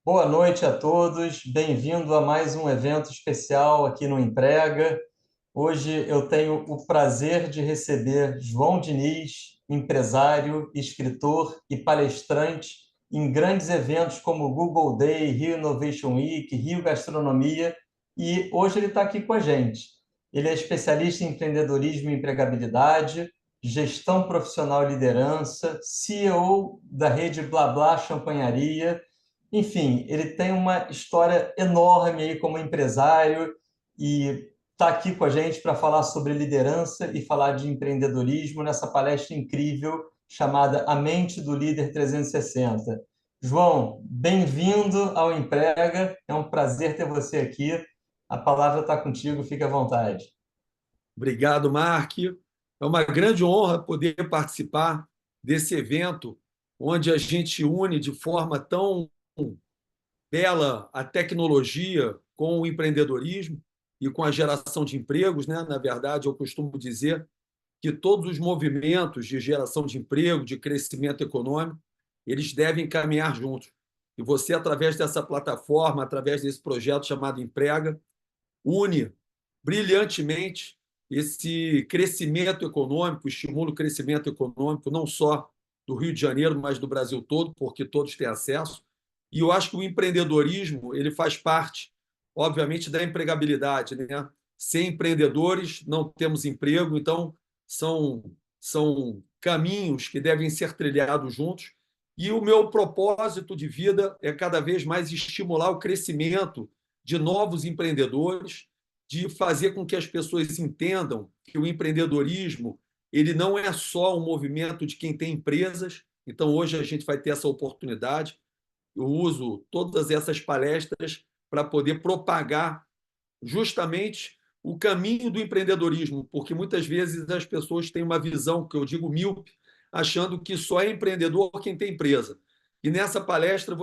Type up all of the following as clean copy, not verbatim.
Boa noite a todos, bem-vindo a mais um evento especial aqui no Emprega. Hoje eu tenho o prazer de receber João Diniz, empresário, escritor e palestrante em grandes eventos como o Google Day, Rio Innovation Week, Rio Gastronomia, e hoje ele está aqui com a gente. Ele é especialista em empreendedorismo e empregabilidade, gestão profissional e liderança, CEO da rede Blá Blá Champanharia. Enfim, ele tem uma história enorme aí como empresário e está aqui com a gente para falar sobre liderança e falar de empreendedorismo nessa palestra incrível chamada A Mente do Líder 360. João, bem-vindo ao Emprega. É um prazer ter você aqui. A palavra está contigo, fique à vontade. Obrigado, Mark. É uma grande honra poder participar desse evento, onde a gente une de forma tão bela a tecnologia com o empreendedorismo e com a geração de empregos, né? Na verdade, eu costumo dizer que todos os movimentos de geração de emprego, de crescimento econômico, eles devem caminhar juntos. E você, através dessa plataforma, através desse projeto chamado Emprega, une brilhantemente esse crescimento econômico, estimula o crescimento econômico não só do Rio de Janeiro, mas do Brasil todo, porque todos têm acesso. E eu acho que o empreendedorismo ele faz parte, obviamente, da empregabilidade, né? Sem empreendedores, não temos emprego, então são caminhos que devem ser trilhados juntos. E o meu propósito de vida é cada vez mais estimular o crescimento de novos empreendedores, de fazer com que as pessoas entendam que o empreendedorismo ele não é só um movimento de quem tem empresas. Então, hoje a gente vai ter essa oportunidade. Eu uso todas essas palestras para poder propagar justamente o caminho do empreendedorismo, porque muitas vezes as pessoas têm uma visão, que eu digo míope, achando que só é empreendedor quem tem empresa. E nessa palestra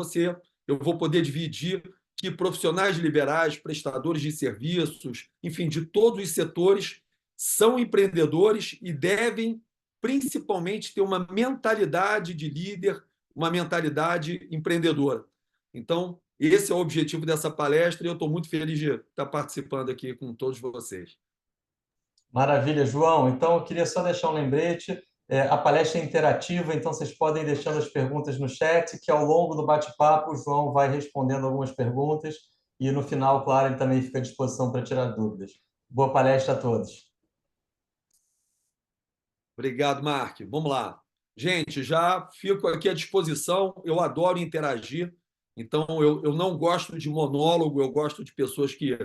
eu vou poder dividir que profissionais liberais, prestadores de serviços, enfim, de todos os setores, são empreendedores e devem principalmente ter uma mentalidade de líder, uma mentalidade empreendedora. Então, esse é o objetivo dessa palestra e eu estou muito feliz de estar participando aqui com todos vocês. Maravilha, João. Então, eu queria só deixar um lembrete. A palestra é interativa, então vocês podem ir deixando as perguntas no chat, que ao longo do bate-papo o João vai respondendo algumas perguntas e no final, claro, ele também fica à disposição para tirar dúvidas. Boa palestra a todos. Obrigado, Mark. Vamos lá. Gente, já fico aqui à disposição. Eu adoro interagir, então eu não gosto de monólogo, eu gosto de pessoas que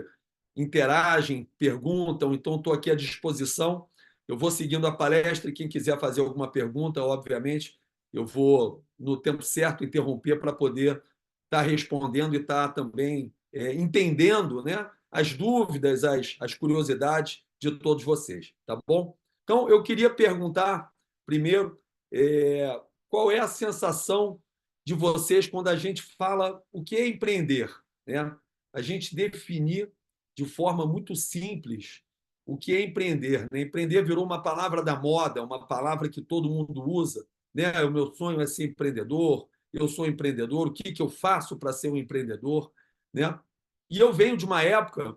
interagem, perguntam, então estou aqui à disposição. Eu vou seguindo a palestra e quem quiser fazer alguma pergunta, obviamente, eu vou, no tempo certo, interromper para poder estar respondendo e estar também entendendo, né, as dúvidas, as curiosidades de todos vocês, tá bom? Então, eu queria perguntar, primeiro, qual é a sensação de vocês quando a gente fala o que é empreender, né? A gente definir de forma muito simples o que é empreender, né? Empreender virou uma palavra da moda, uma palavra que todo mundo usa, né? O meu sonho é ser empreendedor, eu sou empreendedor, o que eu faço para ser um empreendedor, né? E eu venho de uma época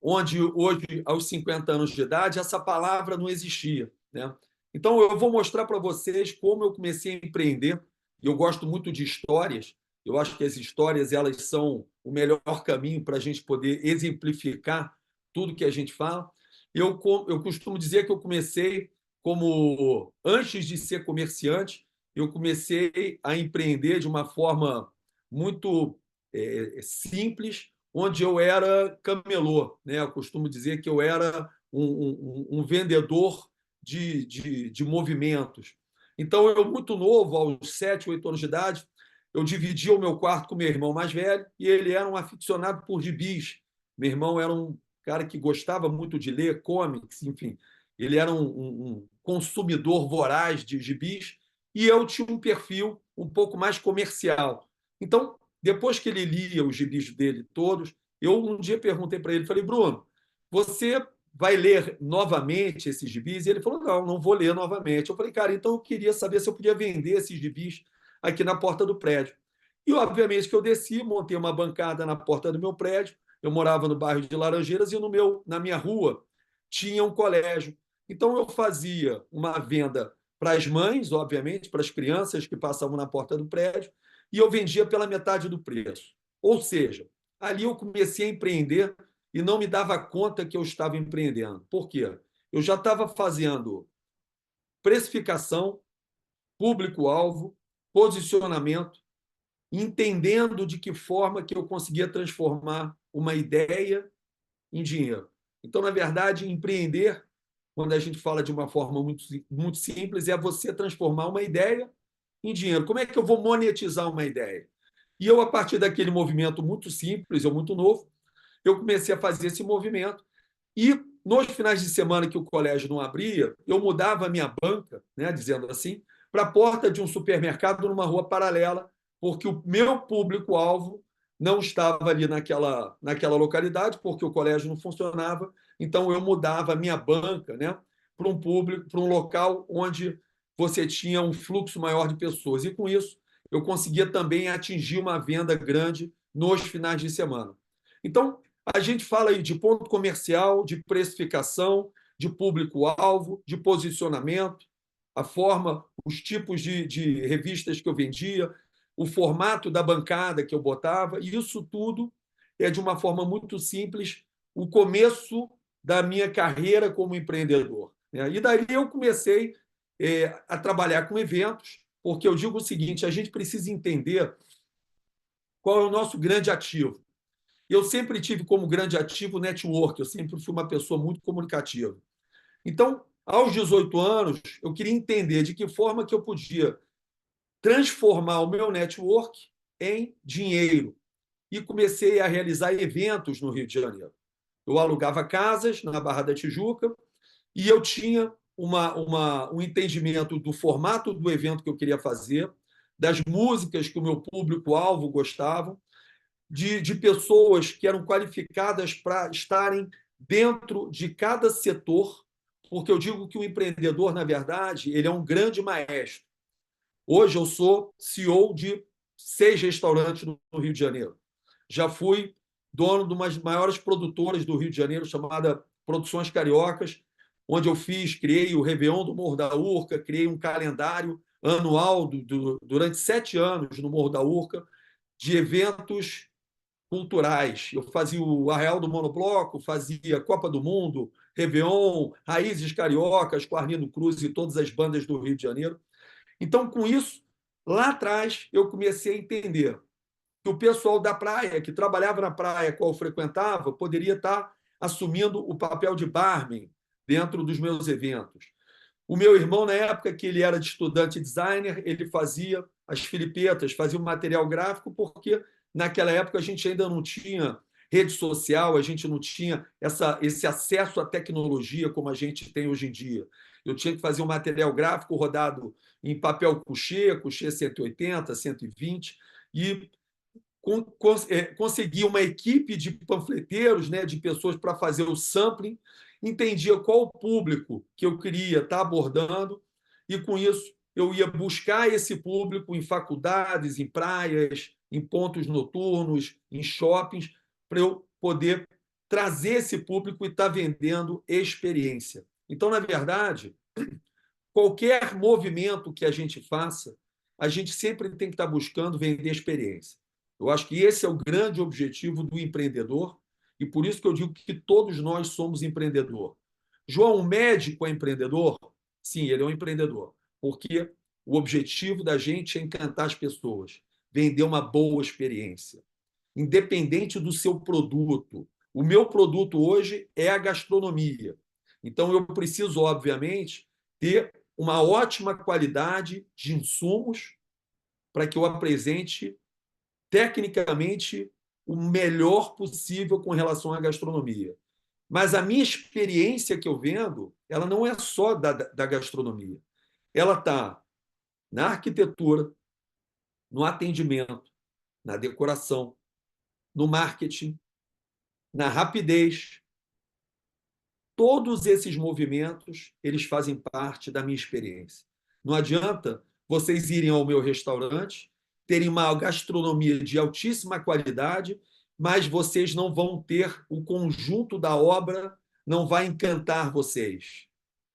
onde hoje, aos 50 anos de idade, essa palavra não existia, né? Então, eu vou mostrar para vocês como eu comecei a empreender. E eu gosto muito de histórias. Eu acho que as histórias elas são o melhor caminho para a gente poder exemplificar tudo que a gente fala. Eu costumo dizer que eu comecei como, antes de ser comerciante, eu comecei a empreender de uma forma muito simples, onde eu era camelô, né? Eu costumo dizer que eu era um vendedor de movimentos. Então, eu, muito novo, aos 7, 8 anos de idade, eu dividia o meu quarto com meu irmão mais velho e ele era um aficionado por gibis. Meu irmão era um cara que gostava muito de ler comics, enfim. Ele era um consumidor voraz de gibis e eu tinha um perfil um pouco mais comercial. Então, depois que ele lia os gibis dele todos, eu um dia perguntei para ele, falei, Bruno, você vai ler novamente esses gibis? E ele falou, não, não vou ler novamente. Eu falei, cara, então eu queria saber se eu podia vender esses gibis aqui na porta do prédio. E, obviamente, que eu desci, montei uma bancada na porta do meu prédio. Eu morava no bairro de Laranjeiras e na minha rua tinha um colégio. Então, eu fazia uma venda para as mães, obviamente, para as crianças que passavam na porta do prédio, e eu vendia pela metade do preço. Ou seja, ali eu comecei a empreender e não me dava conta que eu estava empreendendo. Por quê? Eu já estava fazendo precificação, público-alvo, posicionamento, entendendo de que forma que eu conseguia transformar uma ideia em dinheiro. Então, na verdade, empreender, quando a gente fala de uma forma muito simples, é você transformar uma ideia em dinheiro. Como é que eu vou monetizar uma ideia? E eu, a partir daquele movimento muito simples, ou muito novo, eu comecei a fazer esse movimento. E nos finais de semana que o colégio não abria, eu mudava a minha banca, né, dizendo assim, para a porta de um supermercado numa rua paralela, porque o meu público-alvo não estava ali naquela localidade, porque o colégio não funcionava. Então, eu mudava a minha banca, né, para um público, para um local onde você tinha um fluxo maior de pessoas. E, com isso, eu conseguia também atingir uma venda grande nos finais de semana. Então, a gente fala aí de ponto comercial, de precificação, de público-alvo, de posicionamento, a forma, os tipos de revistas que eu vendia, o formato da bancada que eu botava, e isso tudo é, de uma forma muito simples, o começo da minha carreira como empreendedor. E daí eu comecei a trabalhar com eventos, porque eu digo o seguinte: a gente precisa entender qual é o nosso grande ativo. Eu sempre tive como grande ativo o network, eu sempre fui uma pessoa muito comunicativa. Então, aos 18 anos, eu queria entender de que forma que eu podia transformar o meu network em dinheiro. E comecei a realizar eventos no Rio de Janeiro. Eu alugava casas na Barra da Tijuca e eu tinha um entendimento do formato do evento que eu queria fazer, das músicas que o meu público-alvo gostava, de pessoas que eram qualificadas para estarem dentro de cada setor, porque eu digo que o empreendedor, na verdade, ele é um grande maestro. Hoje eu sou CEO de 6 restaurantes no Rio de Janeiro. Já fui dono de uma das maiores produtoras do Rio de Janeiro, chamada Produções Cariocas, onde eu criei o Réveillon do Morro da Urca, criei um calendário anual durante 7 anos no Morro da Urca, de eventos culturais. Eu fazia o Arraial do Monobloco, fazia Copa do Mundo, Réveillon, Raízes Cariocas, com Arlindo Cruz e todas as bandas do Rio de Janeiro. Então, com isso, lá atrás, eu comecei a entender que o pessoal da praia, que trabalhava na praia, qual eu frequentava, poderia estar assumindo o papel de barman dentro dos meus eventos. O meu irmão, na época que ele era de estudante designer, ele fazia as filipetas, fazia o material gráfico, porque naquela época a gente ainda não tinha rede social, a gente não tinha esse acesso à tecnologia como a gente tem hoje em dia. Eu tinha que fazer um material gráfico rodado em papel couché 180, 120, e conseguia uma equipe de panfleteiros, né, de pessoas para fazer o sampling, entendia qual o público que eu queria estar abordando, e com isso eu ia buscar esse público em faculdades, em praias, em pontos noturnos, em shoppings, para eu poder trazer esse público e estar vendendo experiência. Então, na verdade, qualquer movimento que a gente faça, a gente sempre tem que estar buscando vender experiência. Eu acho que esse é o grande objetivo do empreendedor e por isso que eu digo que todos nós somos empreendedor. João, o médico é empreendedor? Sim, ele é um empreendedor, porque o objetivo da gente é encantar as pessoas, vender uma boa experiência, independente do seu produto. O meu produto hoje é a gastronomia. Então, eu preciso, obviamente, ter uma ótima qualidade de insumos para que eu apresente tecnicamente o melhor possível com relação à gastronomia. Mas a minha experiência que eu vendo, ela não é só da gastronomia. Ela está na arquitetura, no atendimento, na decoração, no marketing, na rapidez. todos esses movimentos, eles fazem parte da minha experiência. Não adianta vocês irem ao meu restaurante, terem uma gastronomia de altíssima qualidade, mas vocês não vão ter o conjunto da obra, não vai encantar vocês.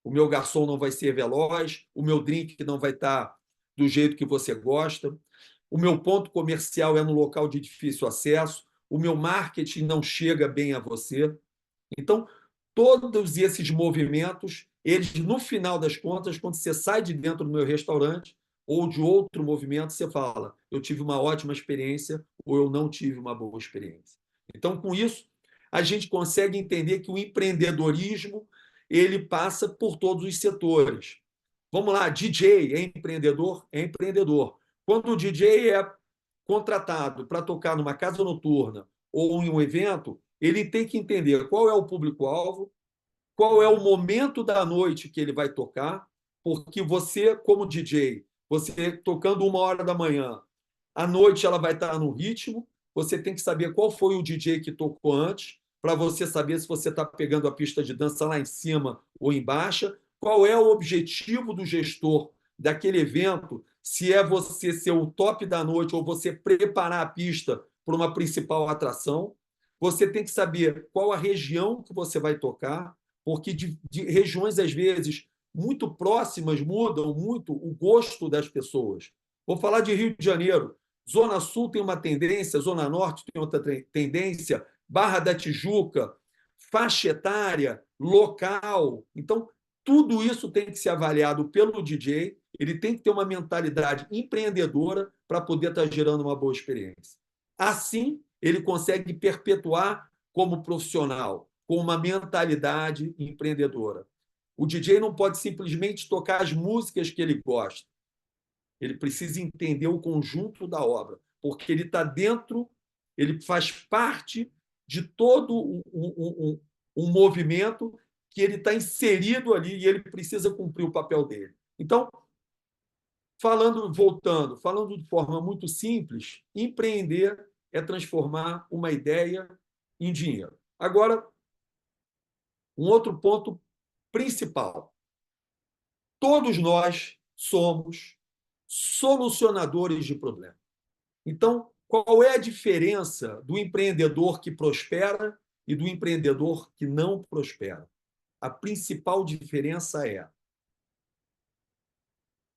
O meu garçom não vai ser veloz, o meu drink não vai estar do jeito que você gosta, o meu ponto comercial é no local de difícil acesso, o meu marketing não chega bem a você. Então, todos esses movimentos, eles, no final das contas, quando você sai de dentro do meu restaurante ou de outro movimento, você fala, eu tive uma ótima experiência ou eu não tive uma boa experiência. Então, com isso, a gente consegue entender que o empreendedorismo ele passa por todos os setores. Vamos lá, DJ é empreendedor? É empreendedor. Quando o DJ é contratado para tocar numa casa noturna ou em um evento, ele tem que entender qual é o público-alvo, qual é o momento da noite que ele vai tocar, porque você, como DJ, você tocando 1 hora da manhã, à noite ela vai estar no ritmo, você tem que saber qual foi o DJ que tocou antes, para você saber se você está pegando a pista de dança lá em cima ou embaixo, qual é o objetivo do gestor daquele evento, se é você ser o top da noite ou você preparar a pista para uma principal atração. Você tem que saber qual a região que você vai tocar, porque de regiões, às vezes, muito próximas mudam muito o gosto das pessoas. Vou falar de Rio de Janeiro. Zona Sul tem uma tendência, Zona Norte tem outra tendência, Barra da Tijuca, faixa etária, local. Então, tudo isso tem que ser avaliado pelo DJ, ele tem que ter uma mentalidade empreendedora para poder estar gerando uma boa experiência. Assim, ele consegue perpetuar como profissional, com uma mentalidade empreendedora. O DJ não pode simplesmente tocar as músicas que ele gosta. Ele precisa entender o conjunto da obra, porque ele está dentro, ele faz parte de todo um movimento que ele está inserido ali e ele precisa cumprir o papel dele. Então, falando de forma muito simples, empreender é transformar uma ideia em dinheiro. Agora, um outro ponto principal. Todos nós somos solucionadores de problemas. Então, qual é a diferença do empreendedor que prospera e do empreendedor que não prospera? A principal diferença é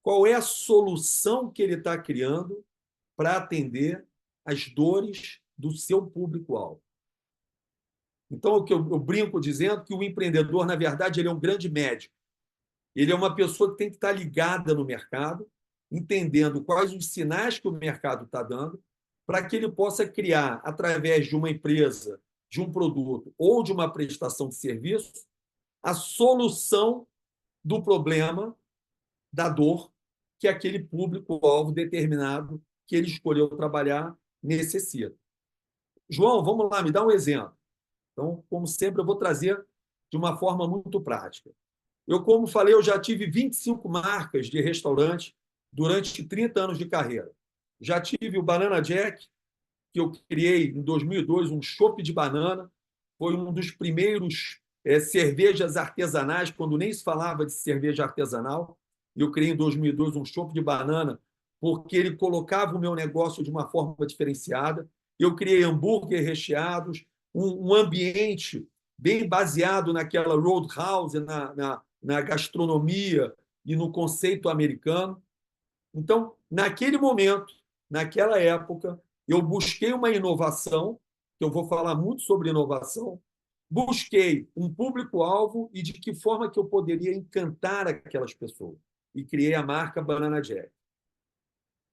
qual é a solução que ele está criando para atender as dores do seu público-alvo. Então, o que eu brinco dizendo que o empreendedor, na verdade, ele é um grande médico. Ele é uma pessoa que tem que estar ligada no mercado, entendendo quais os sinais que o mercado está dando, para que ele possa criar, através de uma empresa, de um produto ou de uma prestação de serviço, a solução do problema, da dor que aquele público-alvo determinado que ele escolheu trabalhar necessita. João, vamos lá, me dá um exemplo. Então, como sempre, eu vou trazer de uma forma muito prática. Eu, como falei, eu já tive 25 marcas de restaurante durante 30 anos de carreira. Já tive o Banana Jack, que eu criei em 2002, um chopp de banana. Foi um dos primeiros cervejas artesanais, quando nem se falava de cerveja artesanal. Eu criei em 2002 um chopp de banana, porque ele colocava o meu negócio de uma forma diferenciada. Eu criei hambúrguer recheados, um ambiente bem baseado naquela roadhouse, na gastronomia e no conceito americano. Então, naquele momento, naquela época, eu busquei uma inovação, que eu vou falar muito sobre inovação, busquei um público-alvo e de que forma que eu poderia encantar aquelas pessoas. E criei a marca Banana Jack.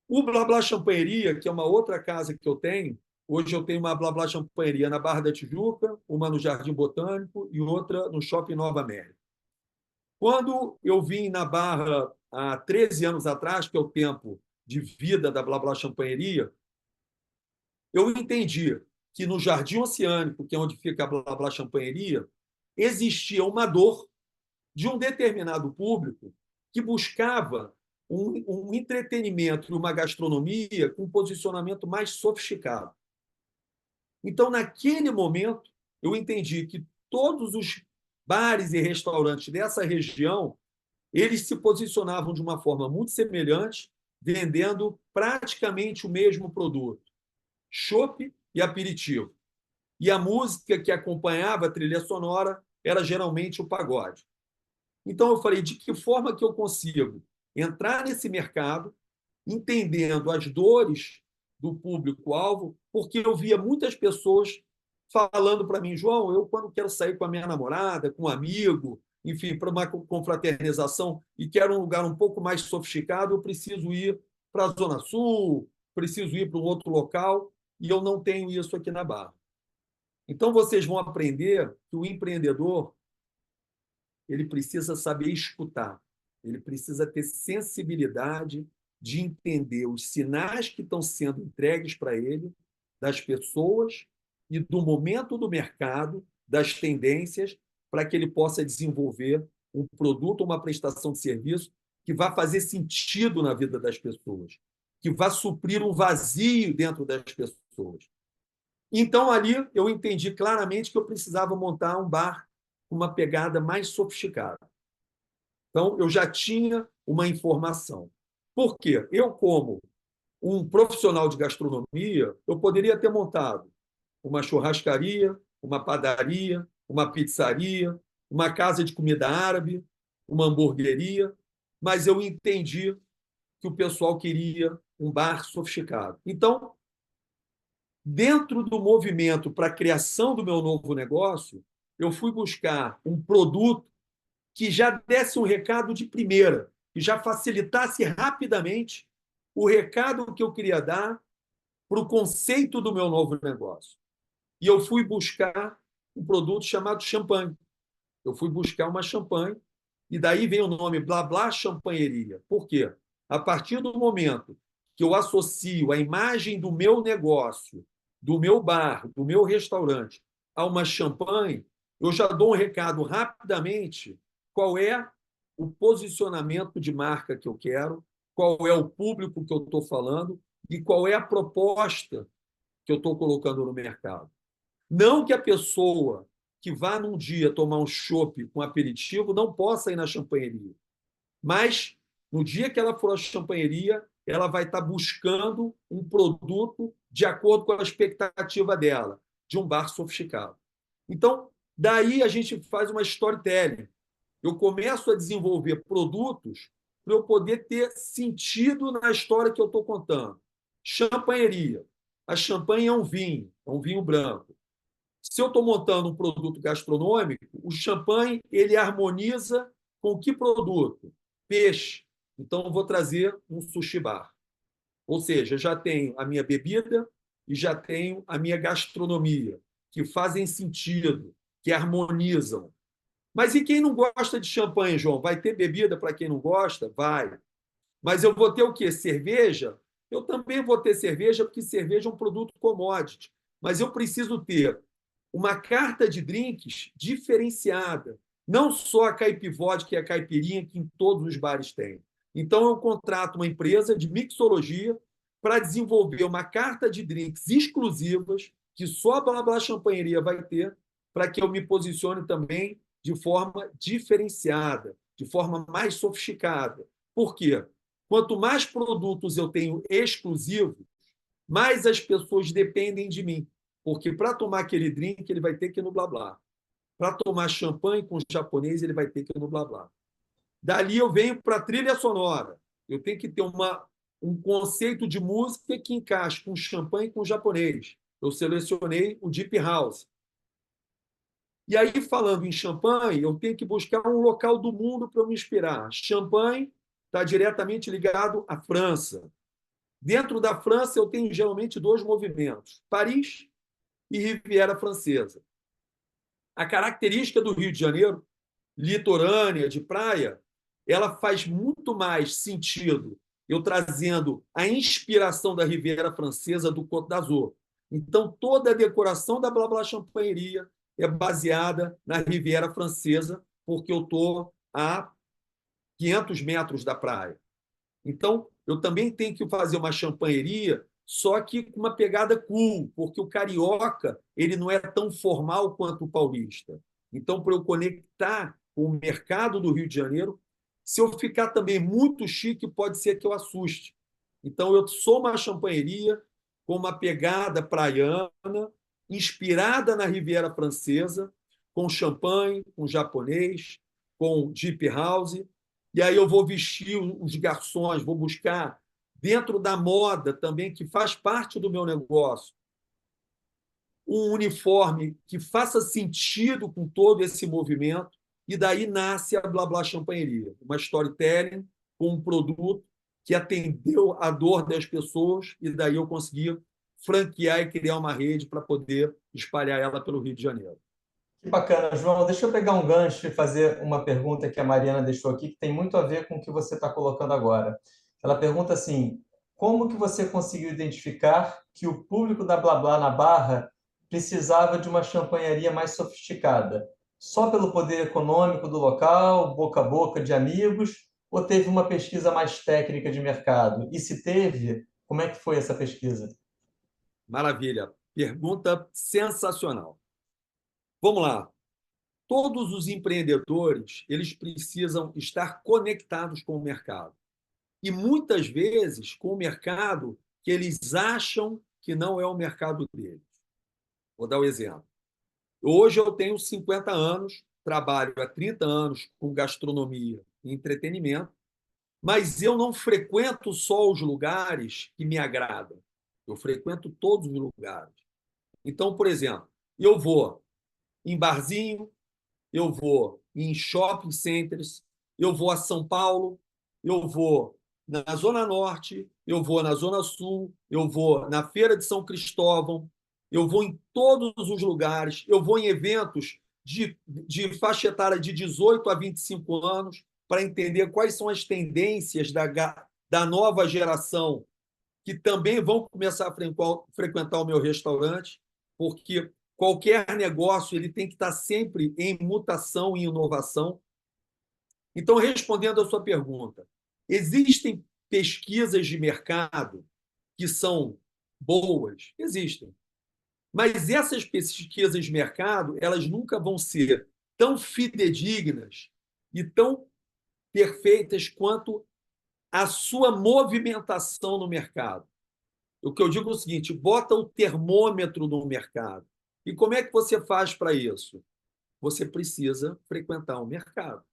O Blá Blá Champanheria, que é uma outra casa que eu tenho, hoje eu tenho uma Blá Blá Champanheria na Barra da Tijuca, uma no Jardim Botânico e outra no Shopping Nova América. Quando eu vim na Barra há 13 anos atrás, que é o tempo de vida da Blá Blá Champanheria, eu entendi que no Jardim Oceânico, que é onde fica a Blá Blá Champanheria, existia uma dor de um determinado público que buscava um entretenimento e uma gastronomia com um posicionamento mais sofisticado. Então, naquele momento, eu entendi que todos os bares e restaurantes dessa região, eles se posicionavam de uma forma muito semelhante, vendendo praticamente o mesmo produto, chopp e aperitivo. E a música que acompanhava a trilha sonora era geralmente o pagode. Então eu falei, de que forma que eu consigo entrar nesse mercado, entendendo as dores do público-alvo, porque eu via muitas pessoas falando para mim, João, eu quando quero sair com a minha namorada, com um amigo, enfim, para uma confraternização e quero um lugar um pouco mais sofisticado, eu preciso ir para a Zona Sul, preciso ir para um outro local, e eu não tenho isso aqui na Barra. Então, vocês vão aprender que o empreendedor ele precisa saber escutar, ele precisa ter sensibilidade de entender os sinais que estão sendo entregues para ele, das pessoas e do momento do mercado, das tendências, para que ele possa desenvolver um produto ou uma prestação de serviço que vá fazer sentido na vida das pessoas, que vá suprir um vazio dentro das pessoas. Então, ali, eu entendi claramente que eu precisava montar um bar com uma pegada mais sofisticada. Então, eu já tinha uma informação. Por quê? Eu, como um profissional de gastronomia, eu poderia ter montado uma churrascaria, uma padaria, uma pizzaria, uma casa de comida árabe, uma hamburgueria, mas eu entendi que o pessoal queria um bar sofisticado. Então, dentro do movimento para a criação do meu novo negócio, eu fui buscar um produto que já desse um recado de primeira, que já facilitasse rapidamente o recado que eu queria dar para o conceito do meu novo negócio. E eu fui buscar um produto chamado champanhe. Eu fui buscar uma champanhe, e daí vem o nome Blá Blá Champanheria. Por quê? A partir do momento que eu associo a imagem do meu negócio, do meu bar, do meu restaurante, a uma champanhe, eu já dou um recado rapidamente qual é o posicionamento de marca que eu quero, qual é o público que eu estou falando e qual é a proposta que eu estou colocando no mercado. Não que a pessoa que vá num dia tomar um chopp com aperitivo não possa ir na champanheria, mas no dia que ela for à champanheria, ela vai estar buscando um produto de acordo com a expectativa dela, de um bar sofisticado. Então, daí a gente faz uma storytelling. Eu começo a desenvolver produtos para eu poder ter sentido na história que eu estou contando. Champanheria. A champanhe é um vinho branco. Se eu estou montando um produto gastronômico, o champanhe ele harmoniza com que produto? Peixe. Então, eu vou trazer um sushi bar. Ou seja, já tenho a minha bebida e já tenho a minha gastronomia, que fazem sentido, que harmonizam. Mas e quem não gosta de champanhe, João? Vai ter bebida para quem não gosta? Vai. Mas eu vou ter o quê? Cerveja? Eu também vou ter cerveja, porque cerveja é um produto commodity. Mas eu preciso ter uma carta de drinks diferenciada. Não só a caipivódica e a caipirinha que em todos os bares tem. Então, eu contrato uma empresa de mixologia para desenvolver uma carta de drinks exclusivas que só a Blá Blá Champanheria vai ter, para que eu me posicione também de forma diferenciada, de forma mais sofisticada. Por quê? Quanto mais produtos eu tenho exclusivos, mais as pessoas dependem de mim. Porque para tomar aquele drink, ele vai ter que ir no Blá Blá. Para tomar champanhe com japonês, ele vai ter que ir no Blá Blá. Dali eu venho para a trilha sonora. Eu tenho que ter um conceito de música que encaixe com champanhe e com japonês. Eu selecionei o Deep House. E aí, falando em champanhe, eu tenho que buscar um local do mundo para me inspirar. Champanhe está diretamente ligado à França. Dentro da França, eu tenho geralmente dois movimentos: Paris e Riviera Francesa. A característica do Rio de Janeiro, litorânea, de praia, ela faz muito mais sentido eu trazendo a inspiração da Riviera Francesa do Côte d'Azur. Então, toda a decoração da Blá Blá Champanheria é baseada na Riviera Francesa, porque eu estou a 500 metros da praia. Então, eu também tenho que fazer uma champanheria, só que com uma pegada cool, porque o carioca ele não é tão formal quanto o paulista. Então, para eu conectar com o mercado do Rio de Janeiro, se eu ficar também muito chique, pode ser que eu assuste. Então, eu sou uma champanheria com uma pegada praiana, inspirada na Riviera Francesa, com champanhe, com japonês, com deep house. E aí eu vou vestir os garçons, vou buscar dentro da moda também, que faz parte do meu negócio, um uniforme que faça sentido com todo esse movimento, e daí nasce a Blá Blá Champanheria, uma storytelling com um produto que atendeu a dor das pessoas, e daí eu consegui franquear e criar uma rede para poder espalhar ela pelo Rio de Janeiro. Que bacana, João. Deixa eu pegar um gancho e fazer uma pergunta que a Mariana deixou aqui, que tem muito a ver com o que você está colocando agora. Ela pergunta assim: como que você conseguiu identificar que o público da Blá Blá na Barra precisava de uma champanharia mais sofisticada? Só pelo poder econômico do local, boca a boca de amigos, ou teve uma pesquisa mais técnica de mercado? E se teve, como é que foi essa pesquisa? Maravilha. Pergunta sensacional. Vamos lá. Todos os empreendedores, eles precisam estar conectados com o mercado. E muitas vezes com o mercado que eles acham que não é o mercado deles. Vou dar um exemplo. Hoje eu tenho 50 anos, trabalho há 30 anos com gastronomia e entretenimento, mas eu não frequento só os lugares que me agradam. Eu frequento todos os lugares. Então, por exemplo, eu vou em barzinho, eu vou em shopping centers, eu vou a São Paulo, eu vou na Zona Norte, eu vou na Zona Sul, eu vou na Feira de São Cristóvão, eu vou em todos os lugares, eu vou em eventos de faixa etária de 18 a 25 anos para entender quais são as tendências da nova geração que também vão começar a frequentar o meu restaurante, porque qualquer negócio ele tem que estar sempre em mutação e inovação. Então, respondendo à sua pergunta, existem pesquisas de mercado que são boas? Existem. Mas essas pesquisas de mercado, elas nunca vão ser tão fidedignas e tão perfeitas quanto a sua movimentação no mercado. O que eu digo é o seguinte: bota o termômetro no mercado. E como é que você faz para isso? Você precisa frequentar o mercado.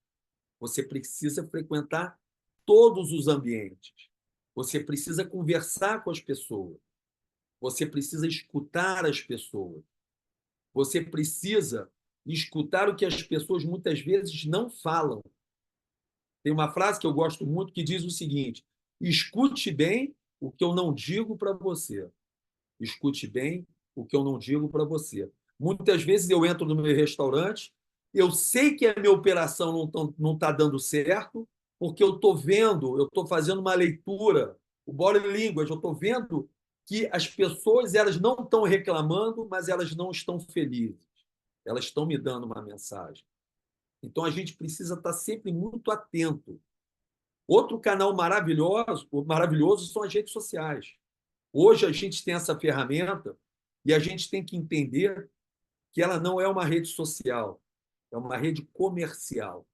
Você precisa frequentar todos os ambientes. Você precisa conversar com as pessoas. Você precisa escutar as pessoas. Você precisa escutar o que as pessoas muitas vezes não falam. Tem uma frase que eu gosto muito que diz o seguinte: escute bem o que eu não digo para você. Escute bem o que eu não digo para você. Muitas vezes eu entro no meu restaurante, eu sei que a minha operação não está dando certo, porque eu estou vendo, eu estou fazendo uma leitura, o body language, eu estou vendo que as pessoas elas não estão reclamando, mas elas não estão felizes. Elas estão me dando uma mensagem. Então a gente precisa estar sempre muito atento. Outro canal maravilhoso são as redes sociais. Hoje a gente tem essa ferramenta e a gente tem que entender que ela não é uma rede social, é uma rede comercial.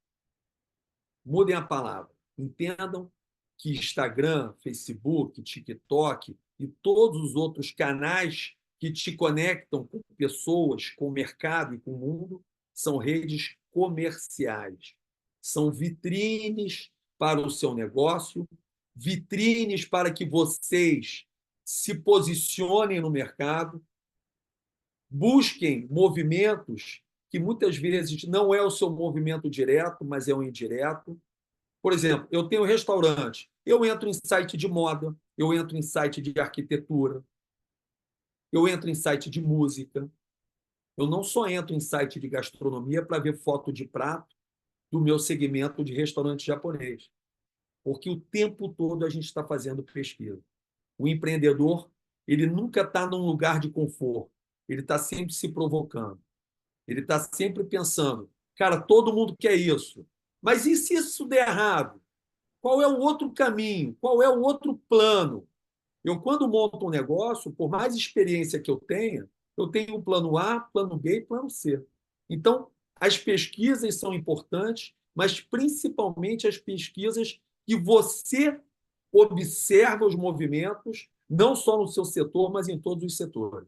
Mudem a palavra. Entendam que Instagram, Facebook, TikTok e todos os outros canais que te conectam com pessoas, com o mercado e com o mundo são redes comerciais. São vitrines para o seu negócio, vitrines para que vocês se posicionem no mercado, busquem movimentos que muitas vezes não é o seu movimento direto, mas é o indireto. Por exemplo, eu tenho um restaurante, eu entro em site de moda, eu entro em site de arquitetura, eu entro em site de música, eu não só entro em site de gastronomia para ver foto de prato do meu segmento de restaurante japonês, porque o tempo todo a gente está fazendo pesquisa. O empreendedor, ele nunca está num lugar de conforto, ele está sempre se provocando, ele está sempre pensando, cara, todo mundo quer isso, mas e se isso der errado? Qual é o outro caminho? Qual é o outro plano? Eu, quando monto um negócio, por mais experiência que eu tenha um plano A, plano B e plano C. Então, as pesquisas são importantes, mas principalmente as pesquisas que você observa os movimentos, não só no seu setor, mas em todos os setores.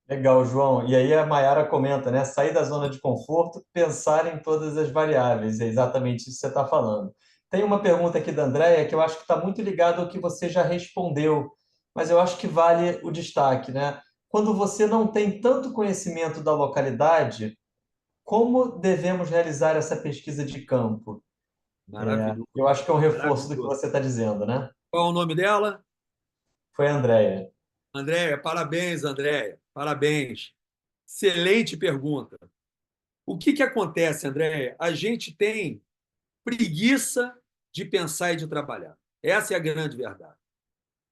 Legal, João. E aí a Mayara comenta, né? Sair da zona de conforto, pensar em todas as variáveis. É exatamente isso que você está falando. Tem uma pergunta aqui da Andréia que eu acho que está muito ligada ao que você já respondeu, mas eu acho que vale o destaque, né? Quando você não tem tanto conhecimento da localidade, como devemos realizar essa pesquisa de campo? Eu Maravilhoso, acho que é um reforço do que maravilhoso. você está dizendo, né? Qual é o nome dela? Foi a Andréia. Andréia, parabéns, Andréia. Parabéns. Excelente pergunta. O que acontece, Andréia? A gente tem preguiça de pensar e de trabalhar. Essa é a grande verdade.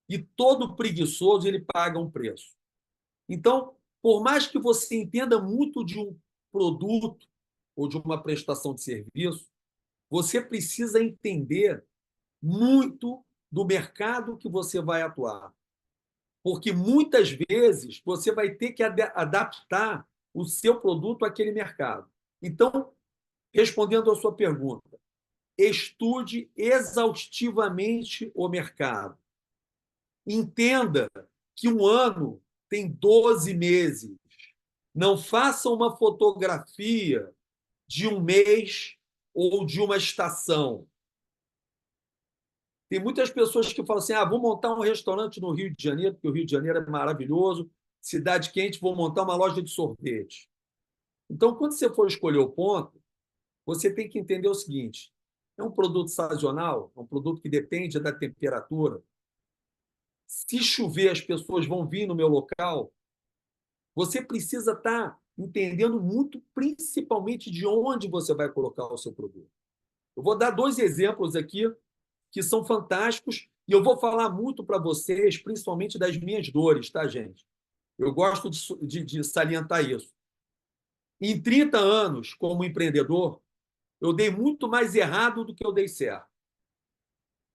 E todo preguiçoso ele paga um preço. Então, por mais que você entenda muito de um produto ou de uma prestação de serviço, você precisa entender muito do mercado que você vai atuar. Porque muitas vezes você vai ter que adaptar o seu produto àquele mercado. Então, respondendo à sua pergunta, estude exaustivamente o mercado. Entenda que um ano tem 12 meses. Não faça uma fotografia de um mês ou de uma estação. Tem muitas pessoas que falam assim: vou montar um restaurante no Rio de Janeiro, porque o Rio de Janeiro é maravilhoso, cidade quente, vou montar uma loja de sorvete. Então, quando você for escolher o ponto, você tem que entender o seguinte: é um produto sazonal, é um produto que depende da temperatura. Se chover, as pessoas vão vir no meu local. Você precisa estar entendendo muito, principalmente, de onde você vai colocar o seu produto. Eu vou dar dois exemplos aqui que são fantásticos e eu vou falar muito para vocês, principalmente das minhas dores, tá, gente? Eu gosto de salientar isso. Em 30 anos, como empreendedor, eu dei muito mais errado do que eu dei certo.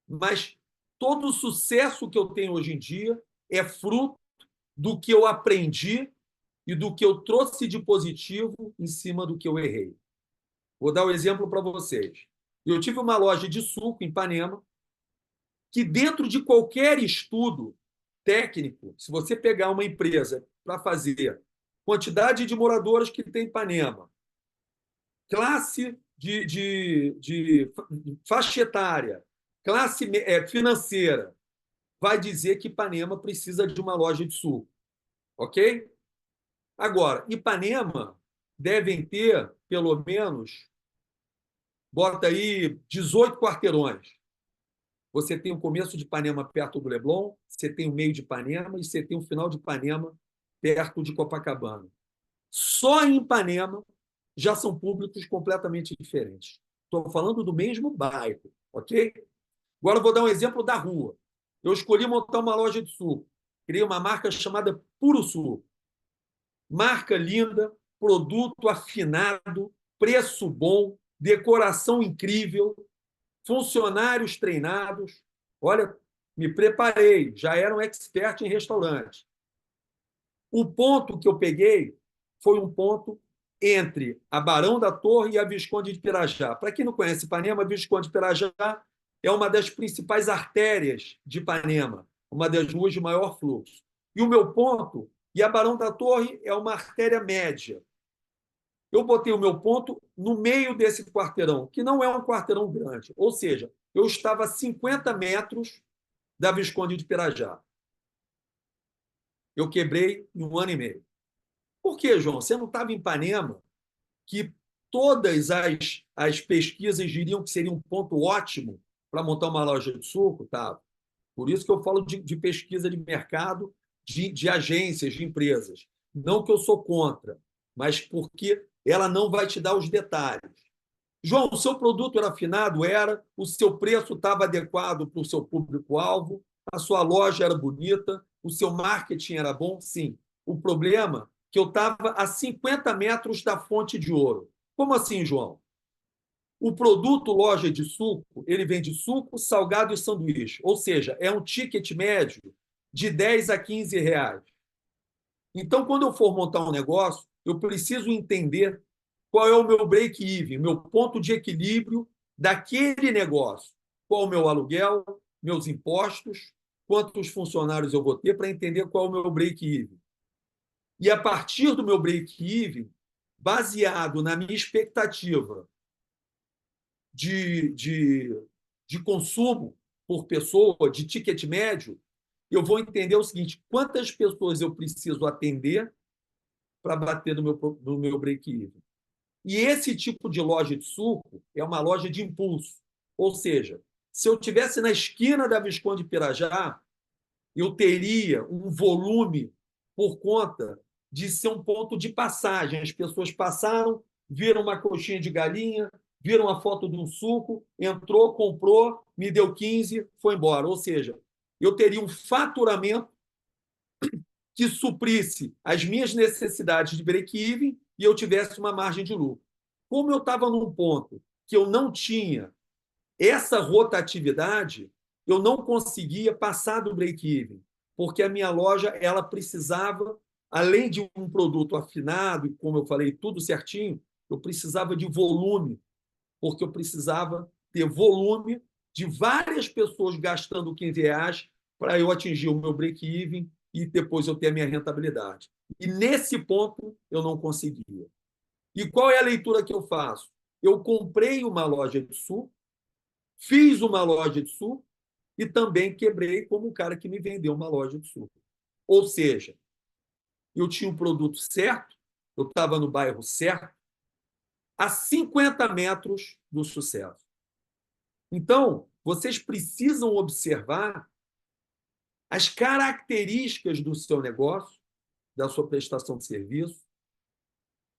Mas todo o sucesso que eu tenho hoje em dia é fruto do que eu aprendi e do que eu trouxe de positivo em cima do que eu errei. Vou dar um exemplo para vocês. Eu tive uma loja de suco em Ipanema, que dentro de qualquer estudo técnico, se você pegar uma empresa para fazer quantidade de moradores que tem em Ipanema, classe de faixa etária, classe financeira, vai dizer que Ipanema precisa de uma loja de suco. Ok? Agora, Ipanema devem ter, pelo menos, bota aí 18 quarteirões. Você tem o começo de Ipanema perto do Leblon, você tem o meio de Ipanema e você tem o final de Ipanema perto de Copacabana. Só em Ipanema já são públicos completamente diferentes. Estou falando do mesmo bairro, ok? Agora eu vou dar um exemplo da rua. Eu escolhi montar uma loja de suco. Criei uma marca chamada Puro Suco. Marca linda, produto afinado, preço bom, decoração incrível, funcionários treinados. Olha, me preparei, já era um expert em restaurante. O ponto que eu peguei foi um ponto entre a Barão da Torre e a Visconde de Pirajá. Para quem não conhece Ipanema, a Visconde de Pirajá é uma das principais artérias de Ipanema, uma das ruas de maior fluxo. E o meu ponto, e a Barão da Torre é uma artéria média. Eu botei o meu ponto no meio desse quarteirão, que não é um quarteirão grande. Ou seja, eu estava a 50 metros da Visconde de Pirajá. Eu quebrei em 1 ano e meio. Por quê, João? Você não estava em Ipanema, que todas as pesquisas diriam que seria um ponto ótimo para montar uma loja de suco? Tá? Por isso que eu falo de pesquisa de mercado, de agências, de empresas. Não que eu sou contra, mas porque ela não vai te dar os detalhes. João, o seu produto era afinado? Era. O seu preço estava adequado para o seu público-alvo? A sua loja era bonita? O seu marketing era bom? Sim. O problema é que eu estava a 50 metros da fonte de ouro. Como assim, João? O produto loja de suco, ele vende suco, salgado e sanduíche. Ou seja, é um ticket médio de 10 a 15 reais. Então, quando eu for montar um negócio, eu preciso entender qual é o meu break-even, meu ponto de equilíbrio daquele negócio. Qual o meu aluguel, meus impostos, quantos funcionários eu vou ter para entender qual é o meu break-even. E a partir do meu break-even, baseado na minha expectativa de, de, de consumo por pessoa, de ticket médio, eu vou entender o seguinte: quantas pessoas eu preciso atender para bater no meu break-even. E esse tipo de loja de suco é uma loja de impulso. Ou seja, se eu tivesse na esquina da Visconde de Pirajá, eu teria um volume por conta de ser um ponto de passagem. As pessoas passaram, viram uma coxinha de galinha, viram a foto de um suco, entrou, comprou, me deu 15, foi embora. Ou seja, eu teria um faturamento que suprisse as minhas necessidades de break-even e eu tivesse uma margem de lucro. Como eu estava num ponto que eu não tinha essa rotatividade, eu não conseguia passar do break-even, porque a minha loja ela precisava, além de um produto afinado, e como eu falei, tudo certinho, eu precisava de volume, porque eu precisava ter volume de várias pessoas gastando R$ 15 para eu atingir o meu break-even e depois eu ter a minha rentabilidade. E nesse ponto eu não conseguia. E qual é a leitura que eu faço? Eu comprei uma loja de suco, fiz uma loja de suco e também quebrei como um cara que me vendeu uma loja de suco. Ou seja, eu tinha um produto certo, eu estava no bairro certo, a 50 metros do sucesso. Então, vocês precisam observar as características do seu negócio, da sua prestação de serviço,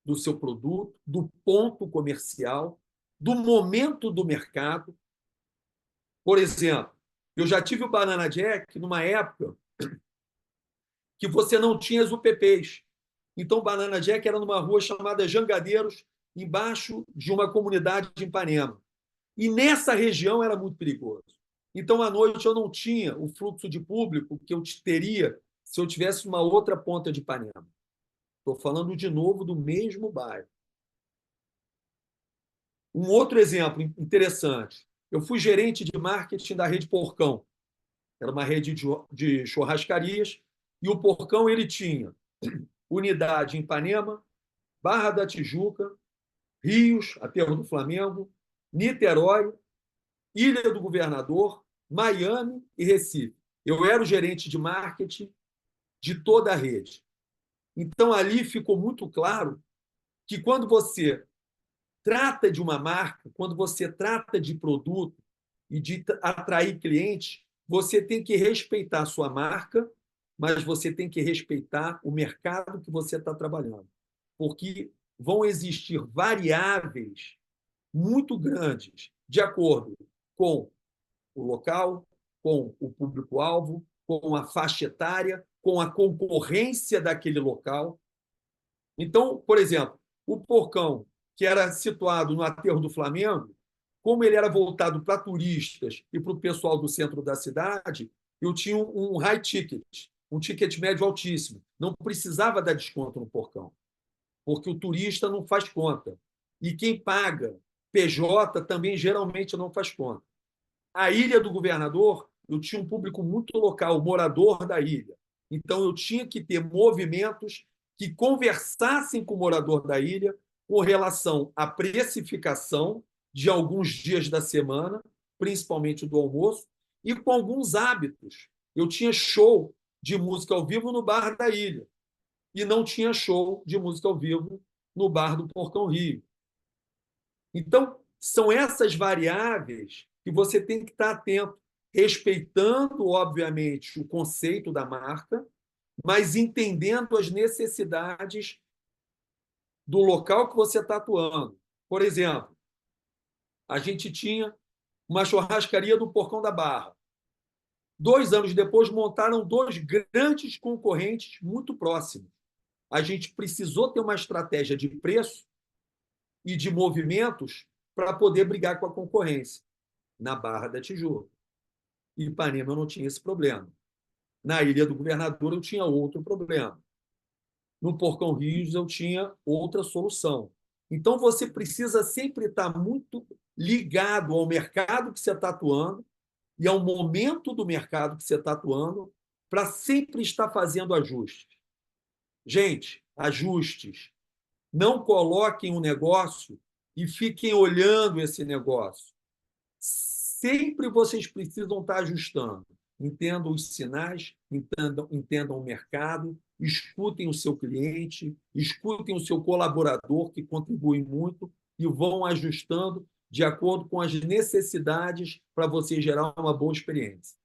do seu produto, do ponto comercial, do momento do mercado. Por exemplo, eu já tive o Banana Jack numa época que você não tinha as UPPs. Então, o Banana Jack era numa rua chamada Jangadeiros, embaixo de uma comunidade de Ipanema. E nessa região era muito perigoso. Então, à noite, eu não tinha o fluxo de público que eu teria se eu tivesse uma outra ponta de Ipanema. Estou falando de novo do mesmo bairro. Um outro exemplo interessante. Eu fui gerente de marketing da Rede Porcão. Era uma rede de churrascarias. E o Porcão ele tinha unidade em Ipanema, Barra da Tijuca, Rios, Aterro do Flamengo, Niterói, Ilha do Governador, Miami e Recife. Eu era o gerente de marketing de toda a rede. Então, ali ficou muito claro que quando você trata de uma marca, quando você trata de produto e de atrair clientes, você tem que respeitar a sua marca, mas você tem que respeitar o mercado que você está trabalhando. Porque vão existir variáveis muito grandes de acordo com o local, com o público-alvo, com a faixa etária, com a concorrência daquele local. Então, por exemplo, o Porcão, que era situado no Aterro do Flamengo, como ele era voltado para turistas e para o pessoal do centro da cidade, eu tinha um high ticket, um ticket médio altíssimo. Não precisava dar desconto no Porcão, porque o turista não faz conta. E quem paga PJ também geralmente não faz conta. A Ilha do Governador, eu tinha um público muito local, morador da ilha. Então, eu tinha que ter movimentos que conversassem com o morador da ilha com relação à precificação de alguns dias da semana, principalmente do almoço, e com alguns hábitos. Eu tinha show de música ao vivo no bar da ilha e não tinha show de música ao vivo no bar do Porcão Rio. Então, são essas variáveis que você tem que estar atento, respeitando, obviamente, o conceito da marca, mas entendendo as necessidades do local que você está atuando. Por exemplo, a gente tinha uma churrascaria do Porcão da Barra. 2 anos depois, montaram dois grandes concorrentes muito próximos. A gente precisou ter uma estratégia de preço e de movimentos para poder brigar com a concorrência. Na Barra da Tijuca. Em Ipanema eu não tinha esse problema. Na Ilha do Governador eu tinha outro problema. No Porcão Rios eu tinha outra solução. Então, você precisa sempre estar muito ligado ao mercado que você está atuando e ao momento do mercado que você está atuando para sempre estar fazendo ajustes. Gente, ajustes. Não coloquem um negócio e fiquem olhando esse negócio. Sempre vocês precisam estar ajustando. Entendam os sinais, entendam o mercado, escutem o seu cliente, escutem o seu colaborador, que contribui muito, e vão ajustando de acordo com as necessidades para você gerar uma boa experiência.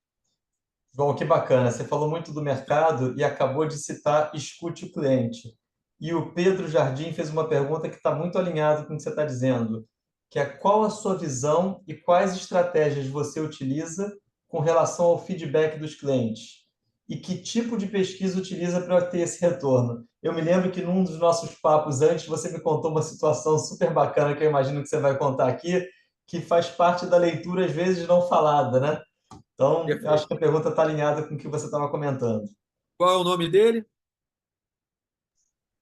João, que bacana. Você falou muito do mercado e acabou de citar escute o cliente. E o Pedro Jardim fez uma pergunta que está muito alinhada com o que você está dizendo, que é qual a sua visão e quais estratégias você utiliza com relação ao feedback dos clientes? E que tipo de pesquisa utiliza para ter esse retorno? Eu me lembro que num dos nossos papos antes, você me contou uma situação super bacana que eu imagino que você vai contar aqui, que faz parte da leitura, às vezes, não falada, né? Então, eu acho Perfeito. que a pergunta está alinhada com o que você estava comentando. Qual é o nome dele?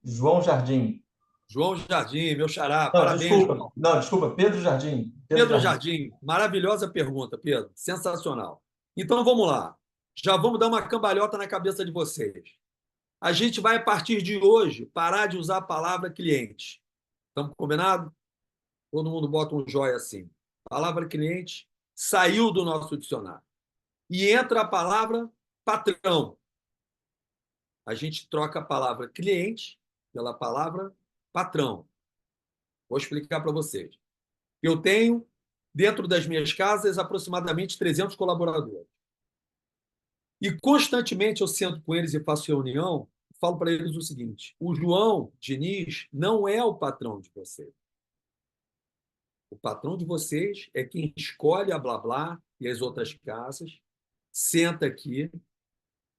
João Jardim. João Jardim, meu xará. Não, Parabéns, desculpa. João. Não, desculpa. Pedro Jardim. Pedro Pedro Jardim. Jardim, maravilhosa pergunta, Pedro. Sensacional. Então vamos lá. Já vamos dar uma cambalhota na cabeça de vocês. A gente vai, a partir de hoje, parar de usar a palavra cliente. Estamos combinados? Todo mundo bota um jóia assim. A palavra cliente saiu do nosso dicionário. E entra a palavra patrão. A gente troca a palavra cliente pela palavra patrão. Vou explicar para vocês. Eu tenho, dentro das minhas casas, aproximadamente 300 colaboradores. E constantemente eu sento com eles e faço reunião, falo para eles o seguinte: o João Diniz não é o patrão de vocês. O patrão de vocês é quem escolhe a Blá Blá e as outras casas, senta aqui,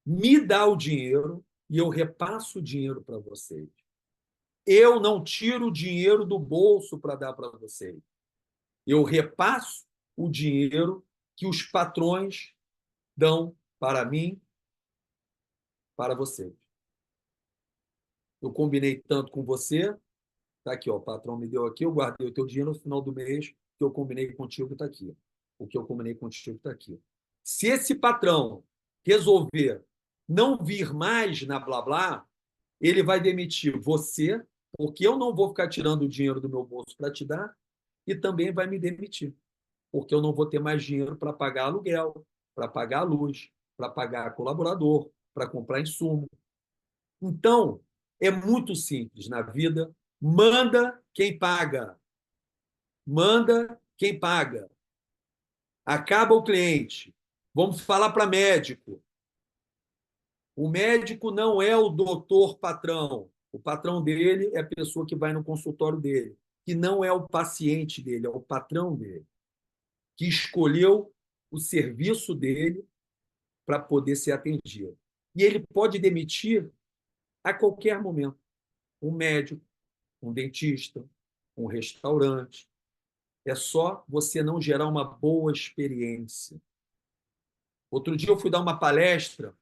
me dá o dinheiro e eu repasso o dinheiro para vocês. Eu não tiro o dinheiro do bolso para dar para vocês. Eu repasso o dinheiro que os patrões dão para mim, para vocês. Eu combinei tanto com você, tá aqui, ó, o patrão me deu aqui, eu guardei o teu dinheiro no final do mês, o que eu combinei contigo está aqui. O que eu combinei contigo está aqui. Se esse patrão resolver não vir mais na Blá Blá, ele vai demitir você, porque eu não vou ficar tirando o dinheiro do meu bolso para te dar, e também vai me demitir, porque eu não vou ter mais dinheiro para pagar aluguel, para pagar a luz, para pagar colaborador, para comprar insumo. Então, é muito simples na vida. Manda quem paga. Manda quem paga. Acaba o cliente. Vamos falar para médico. O médico não é o doutor patrão. O patrão dele é a pessoa que vai no consultório dele, que não é o paciente dele, é o patrão dele, que escolheu o serviço dele para poder ser atendido. E ele pode demitir a qualquer momento um médico, um dentista, um restaurante. É só você não gerar uma boa experiência. Outro dia eu fui dar uma palestra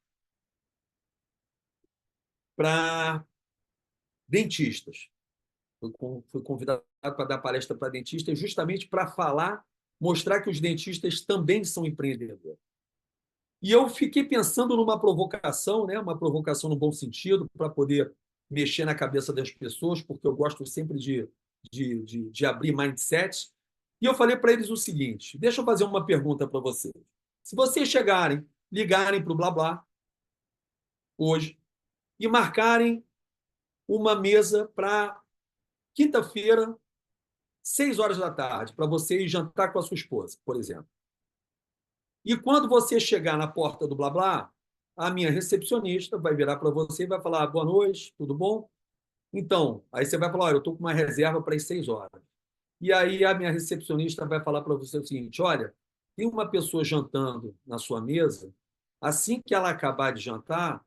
para dentistas. Fui convidado para dar palestra para dentistas justamente para falar, mostrar que os dentistas também são empreendedores. E eu fiquei pensando numa provocação, né? Uma provocação no bom sentido, para poder mexer na cabeça das pessoas, porque eu gosto sempre de abrir mindsets. E eu falei para eles o seguinte: deixa eu fazer uma pergunta para vocês. Se vocês chegarem, ligarem para o Blá Blá hoje e marcarem uma mesa para quinta-feira, 6 horas da tarde, para você ir jantar com a sua esposa, por exemplo. E quando você chegar na porta do Blá Blá, a minha recepcionista vai virar para você e vai falar: boa noite, tudo bom? Então, aí você vai falar: olha, eu estou com uma reserva para as 6 horas. E aí a minha recepcionista vai falar para você o seguinte: olha, tem uma pessoa jantando na sua mesa, assim que ela acabar de jantar,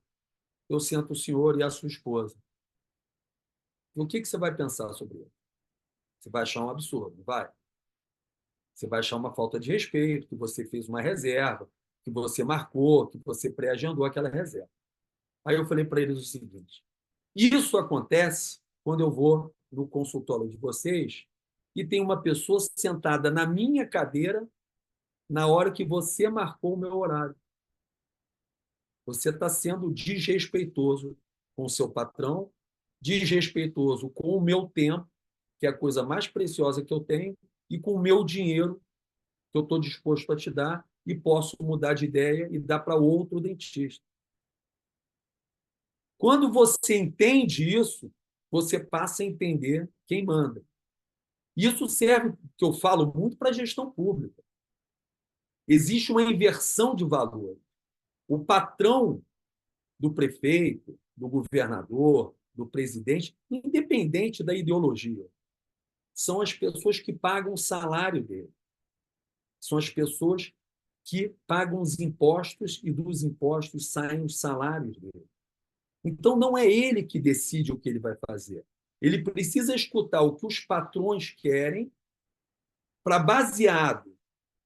eu sento o senhor e a sua esposa. E o que você vai pensar sobre isso? Você vai achar um absurdo, vai? Você vai achar uma falta de respeito, que você fez uma reserva, que você marcou, que você pré-agendou aquela reserva. Aí eu falei para eles o seguinte: isso acontece quando eu vou no consultório de vocês e tem uma pessoa sentada na minha cadeira na hora que você marcou o meu horário. Você está sendo desrespeitoso com o seu patrão, desrespeitoso com o meu tempo, que é a coisa mais preciosa que eu tenho, e com o meu dinheiro, que eu estou disposto a te dar, e posso mudar de ideia e dar para outro dentista. Quando você entende isso, você passa a entender quem manda. Isso serve, que eu falo muito, para a gestão pública. Existe uma inversão de valor. O patrão do prefeito, do governador, do presidente, independente da ideologia, são as pessoas que pagam o salário dele. São as pessoas que pagam os impostos e dos impostos saem os salários dele. Então, não é ele que decide o que ele vai fazer. Ele precisa escutar o que os patrões querem para, baseado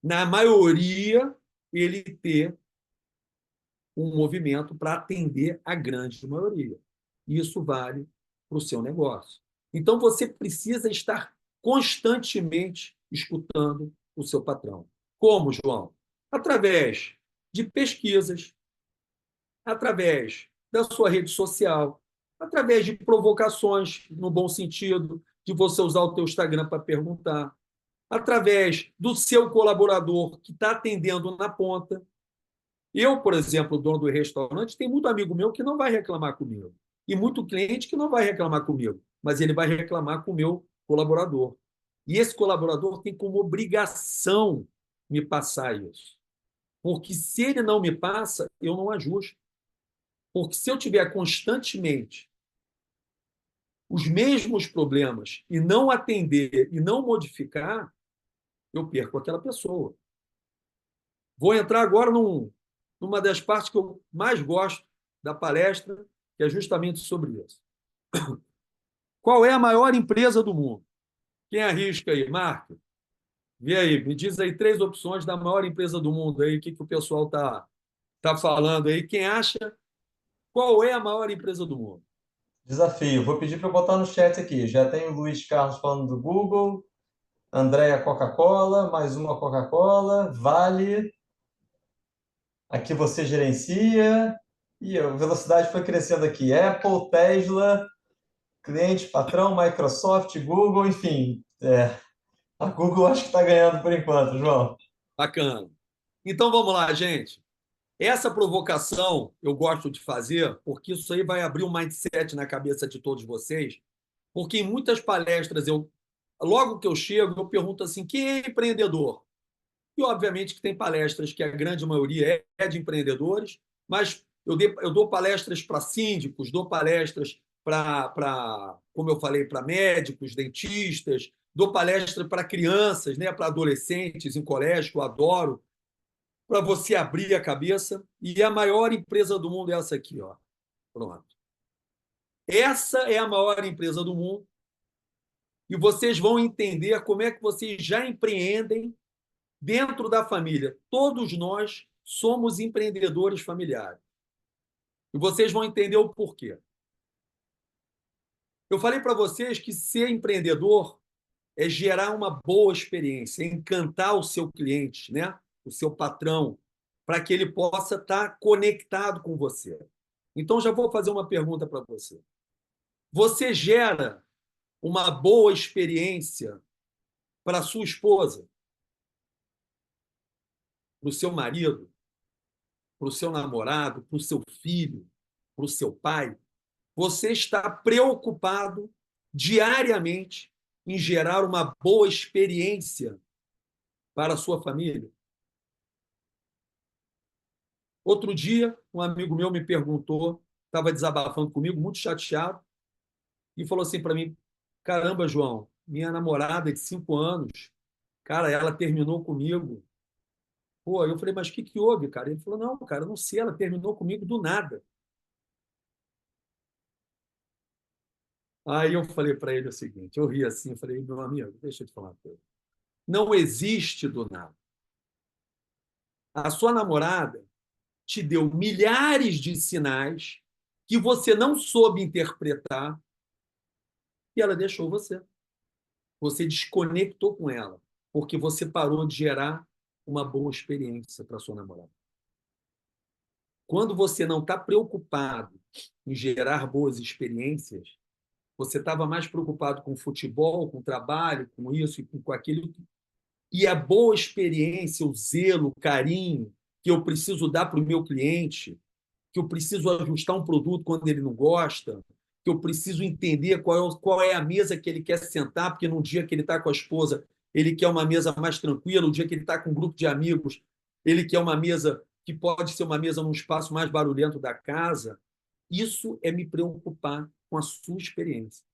na maioria, ele ter um movimento para atender a grande maioria. Isso vale para o seu negócio. Então, você precisa estar constantemente escutando o seu patrão. Como, João? Através de pesquisas, através da sua rede social, através de provocações, no bom sentido, de você usar o teu Instagram para perguntar, através do seu colaborador que está atendendo na ponta. Eu, por exemplo, dono do restaurante, tem muito amigo meu que não vai reclamar comigo. E muito cliente que não vai reclamar comigo, mas ele vai reclamar com o meu colaborador. E esse colaborador tem como obrigação me passar isso. Porque se ele não me passa, eu não ajusto. Porque se eu tiver constantemente os mesmos problemas e não atender e não modificar, eu perco aquela pessoa. Vou entrar agora numa das partes que eu mais gosto da palestra, que é justamente sobre isso. Qual é a maior empresa do mundo? Quem arrisca aí? Marco, vê aí, me diz aí 3 opções da maior empresa do mundo aí, o que o pessoal tá falando aí. Quem acha qual é a maior empresa do mundo? Desafio. Vou pedir para botar no chat aqui. Já tem o Luiz Carlos falando do Google, Andréa Coca-Cola, mais uma Coca-Cola, Vale, aqui você gerencia, e a velocidade foi crescendo aqui. Apple, Tesla, cliente, patrão, Microsoft, Google, enfim. A Google acho que está ganhando por enquanto, João. Bacana. Então vamos lá, gente. Essa provocação eu gosto de fazer, porque isso aí vai abrir um mindset na cabeça de todos vocês, porque em muitas palestras logo que eu chego, eu pergunto assim: quem é empreendedor? E, obviamente, que tem palestras que a grande maioria é de empreendedores, mas eu dou palestras para síndicos, dou palestras como eu falei, para médicos, dentistas, dou palestra para crianças, né, para adolescentes em colégio, que eu adoro, para você abrir a cabeça. E a maior empresa do mundo é essa aqui, ó. Pronto. Essa é a maior empresa do mundo e vocês vão entender como é que vocês já empreendem dentro da família. Todos nós somos empreendedores familiares. E vocês vão entender o porquê. Eu falei para vocês que ser empreendedor é gerar uma boa experiência, é encantar o seu cliente, né? O seu patrão, para que ele possa estar conectado com você. Então, já vou fazer uma pergunta para você. Você gera uma boa experiência para a sua esposa, para o seu marido, para o seu namorado, para o seu filho, para o seu pai? Você está preocupado diariamente em gerar uma boa experiência para a sua família? Outro dia, um amigo meu me perguntou, estava desabafando comigo, muito chateado, e falou assim para mim: caramba, João, minha namorada de 5 anos, cara, ela terminou comigo. Pô, eu falei: mas o que houve, cara? Ele falou: não, cara, eu não sei, ela terminou comigo do nada. Aí eu falei para ele o seguinte, eu ri assim, eu falei: meu amigo, deixa eu te falar uma coisa. Não existe do nada. A sua namorada te deu milhares de sinais que você não soube interpretar e ela deixou você. Você desconectou com ela, porque você parou de gerar uma boa experiência para sua namorada. Quando você não está preocupado em gerar boas experiências, você estava mais preocupado com o futebol, com o trabalho, com isso e com aquilo. E a boa experiência, o zelo, o carinho que eu preciso dar para o meu cliente, que eu preciso ajustar um produto quando ele não gosta, que eu preciso entender qual é a mesa que ele quer sentar, porque num dia que ele está com a esposa, ele quer uma mesa mais tranquila, no dia que ele está com um grupo de amigos, ele quer uma mesa que pode ser uma mesa num espaço mais barulhento da casa. Isso é me preocupar com a sua experiência.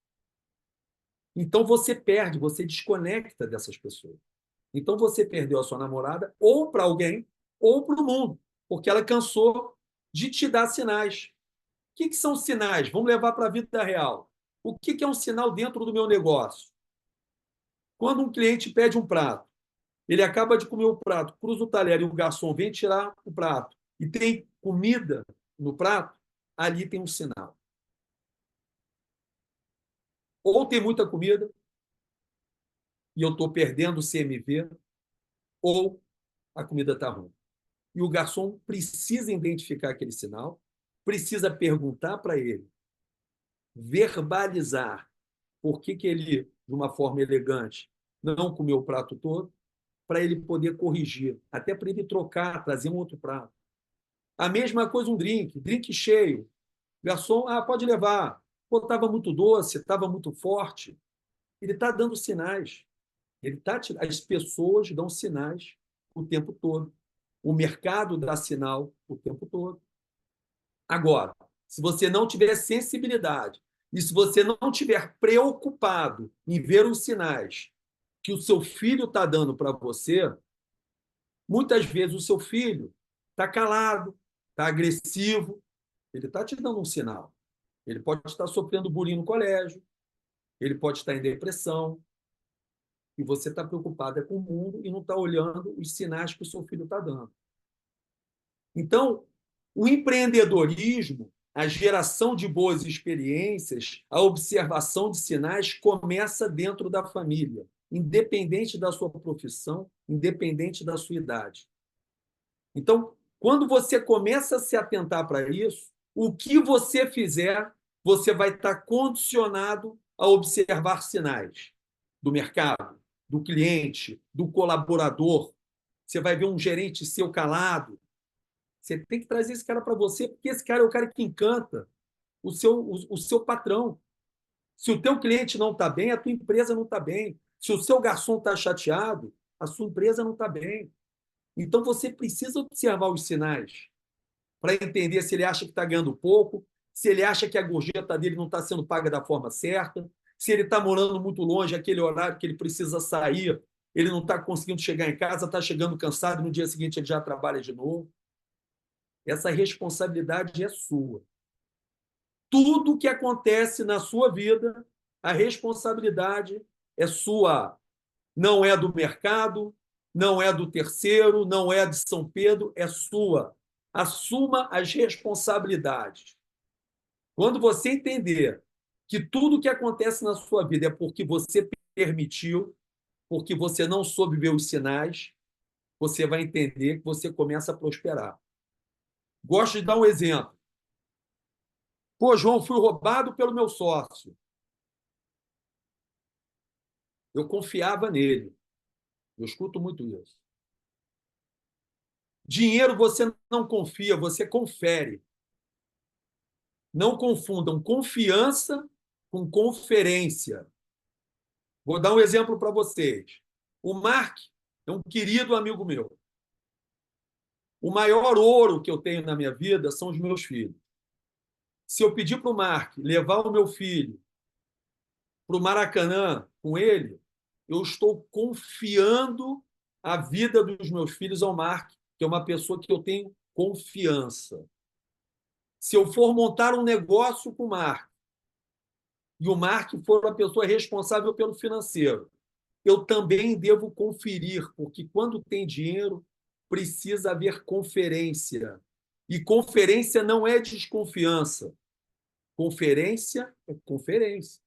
Então você perde, você desconecta dessas pessoas. Então você perdeu a sua namorada ou para alguém ou para o mundo, porque ela cansou de te dar sinais. O que são sinais? Vamos levar para a vida real. O que é um sinal dentro do meu negócio? Quando um cliente pede um prato, ele acaba de comer o prato, cruza o talher e o garçom vem tirar o prato e tem comida no prato, ali tem um sinal. Ou tem muita comida e eu estou perdendo o CMV, ou a comida está ruim. E o garçom precisa identificar aquele sinal, precisa perguntar para ele, verbalizar por que ele, de uma forma elegante, não comeu o prato todo, para ele poder corrigir, até para ele trocar, trazer um outro prato. A mesma coisa um drink cheio. Garçom, pode levar. Pô, estava muito doce, estava muito forte. Ele está dando sinais. As pessoas dão sinais o tempo todo. O mercado dá sinal o tempo todo. Agora, se você não tiver sensibilidade e se você não tiver preocupado em ver os sinais que o seu filho está dando para você, muitas vezes o seu filho está calado, está agressivo, ele está te dando um sinal. Ele pode estar sofrendo bullying no colégio, ele pode estar em depressão, e você está preocupado com o mundo e não está olhando os sinais que o seu filho está dando. Então, o empreendedorismo, a geração de boas experiências, a observação de sinais começa dentro da família, independente da sua profissão, independente da sua idade. Então, quando você começa a se atentar para isso, o que você fizer, você vai estar condicionado a observar sinais do mercado, do cliente, do colaborador. Você vai ver um gerente seu calado. Você tem que trazer esse cara para você, porque esse cara é o cara que encanta o seu patrão. Se o teu cliente não está bem, a tua empresa não está bem. Se o seu garçom está chateado, a sua empresa não está bem. Então, você precisa observar os sinais para entender se ele acha que está ganhando pouco, se ele acha que a gorjeta dele não está sendo paga da forma certa, se ele está morando muito longe, aquele horário que ele precisa sair, ele não está conseguindo chegar em casa, está chegando cansado, e no dia seguinte ele já trabalha de novo. Essa responsabilidade é sua. Tudo que acontece na sua vida, a responsabilidade é sua. Não é do mercado, não é do terceiro, não é de São Pedro, é sua. Assuma as responsabilidades. Quando você entender que tudo que acontece na sua vida é porque você permitiu, porque você não soube ver os sinais, você vai entender que você começa a prosperar. Gosto de dar um exemplo. Pô, João, fui roubado pelo meu sócio. Eu confiava nele. Eu escuto muito isso. Dinheiro você não confia, você confere. Não confundam confiança com conferência. Vou dar um exemplo para vocês. O Mark é um querido amigo meu. O maior ouro que eu tenho na minha vida são os meus filhos. Se eu pedir para o Mark levar o meu filho para o Maracanã com ele, eu estou confiando a vida dos meus filhos ao Mark, que é uma pessoa que eu tenho confiança. Se eu for montar um negócio com o Mark, e o Mark for a pessoa responsável pelo financeiro, eu também devo conferir, porque quando tem dinheiro, precisa haver conferência. E conferência não é desconfiança. Conferência é conferência.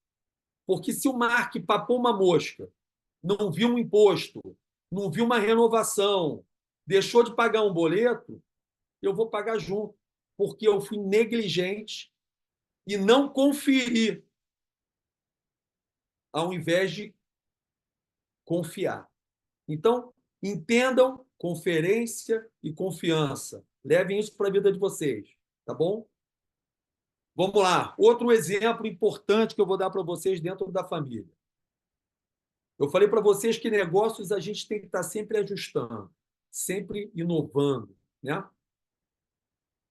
Porque se o Mark papou uma mosca, não viu um imposto, não viu uma renovação, deixou de pagar um boleto, eu vou pagar junto, porque eu fui negligente e não conferi, ao invés de confiar. Então, entendam conferência e confiança. Levem isso para a vida de vocês, tá bom? Vamos lá. Outro exemplo importante que eu vou dar para vocês dentro da família. Eu falei para vocês que negócios a gente tem que estar sempre ajustando, sempre inovando, né?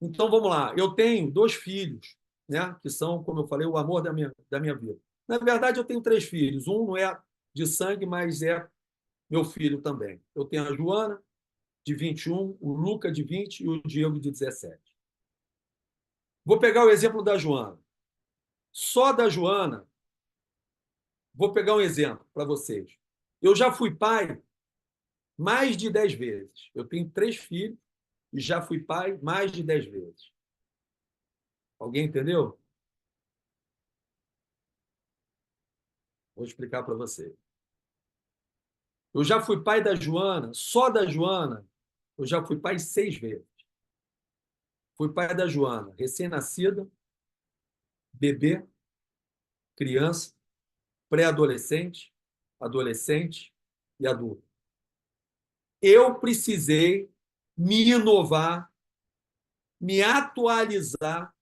Então, vamos lá. Eu tenho 2 filhos, né? Que são, como eu falei, o amor da minha vida. Na verdade, eu tenho 3 filhos. Um não é de sangue, mas é meu filho também. Eu tenho a Joana, de 21, o Luca, de 20 e o Diego, de 17. Vou pegar o exemplo da Joana. Só da Joana, vou pegar um exemplo para vocês. Eu já fui pai mais de 10 vezes. Eu tenho 3 filhos e já fui pai mais de 10 vezes. Alguém entendeu? Vou explicar para vocês. Eu já fui pai da Joana, só da Joana, eu já fui pai 6 vezes. Fui pai da Joana, recém-nascida, bebê, criança, pré-adolescente, adolescente e adulto. Eu precisei me inovar, me atualizar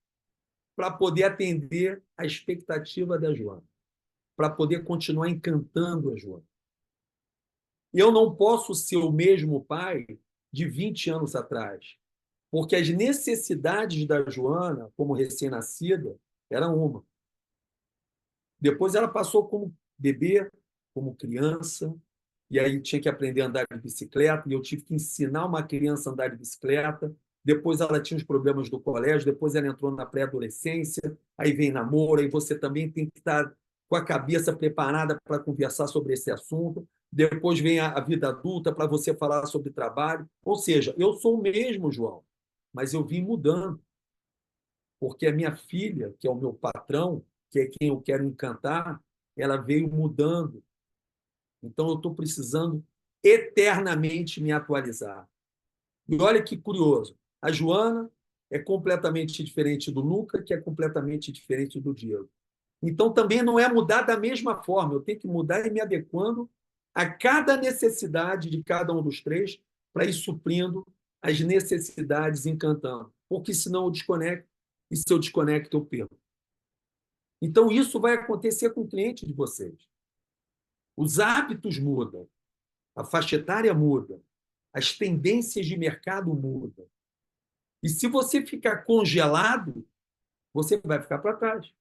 para poder atender a expectativa da Joana, para poder continuar encantando a Joana. Eu não posso ser o mesmo pai de 20 anos atrás, porque as necessidades da Joana, como recém-nascida, eram uma. Depois ela passou como bebê, como criança, e aí tinha que aprender a andar de bicicleta, e eu tive que ensinar uma criança a andar de bicicleta. Depois ela tinha os problemas do colégio, depois ela entrou na pré-adolescência, aí vem namoro, aí você também tem que estar com a cabeça preparada para conversar sobre esse assunto. Depois vem a vida adulta para você falar sobre trabalho. Ou seja, eu sou o mesmo, João, mas eu vim mudando, porque a minha filha, que é o meu patrão, que é quem eu quero encantar, ela veio mudando. Então, eu estou precisando eternamente me atualizar. E olha que curioso, a Joana é completamente diferente do Luca, que é completamente diferente do Diego. Então, também não é mudar da mesma forma, eu tenho que mudar e me adequando a cada necessidade de cada um dos 3 para ir suprindo as necessidades, encantando. Porque senão eu desconecto, e se eu desconecto, eu perco. Então, isso vai acontecer com o cliente de vocês. Os hábitos mudam, a faixa etária muda, as tendências de mercado mudam. E se você ficar congelado, você vai ficar para trás.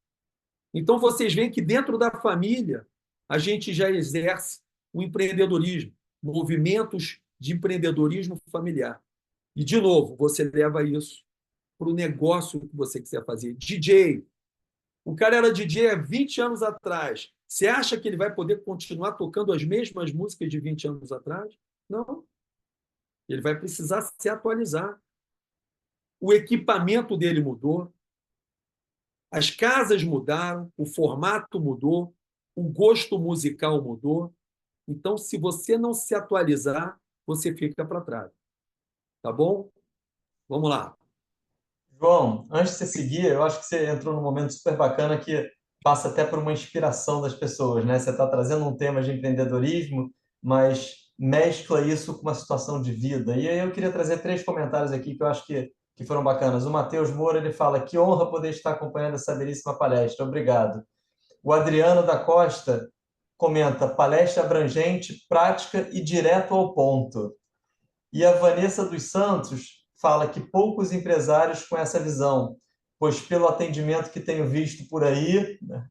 Então, vocês veem que dentro da família, a gente já exerce o empreendedorismo, movimentos de empreendedorismo familiar. E, de novo, você leva isso para o negócio que você quiser fazer. DJ. O cara era DJ há 20 anos atrás. Você acha que ele vai poder continuar tocando as mesmas músicas de 20 anos atrás? Não. Ele vai precisar se atualizar. O equipamento dele mudou, as casas mudaram, o formato mudou, o gosto musical mudou. Então, se você não se atualizar, você fica para trás. Tá bom? Vamos lá. João, antes de você seguir, eu acho que você entrou num momento super bacana que passa até por uma inspiração das pessoas, né? Você está trazendo um tema de empreendedorismo, mas mescla isso com uma situação de vida. E aí eu queria trazer 3 comentários aqui que eu acho que foram bacanas. O Matheus Moura, ele fala: que honra poder estar acompanhando essa belíssima palestra. Obrigado. O Adriano da Costa comenta: palestra abrangente, prática e direto ao ponto. E a Vanessa dos Santos fala que poucos empresários com essa visão, pois pelo atendimento que tenho visto por aí, né?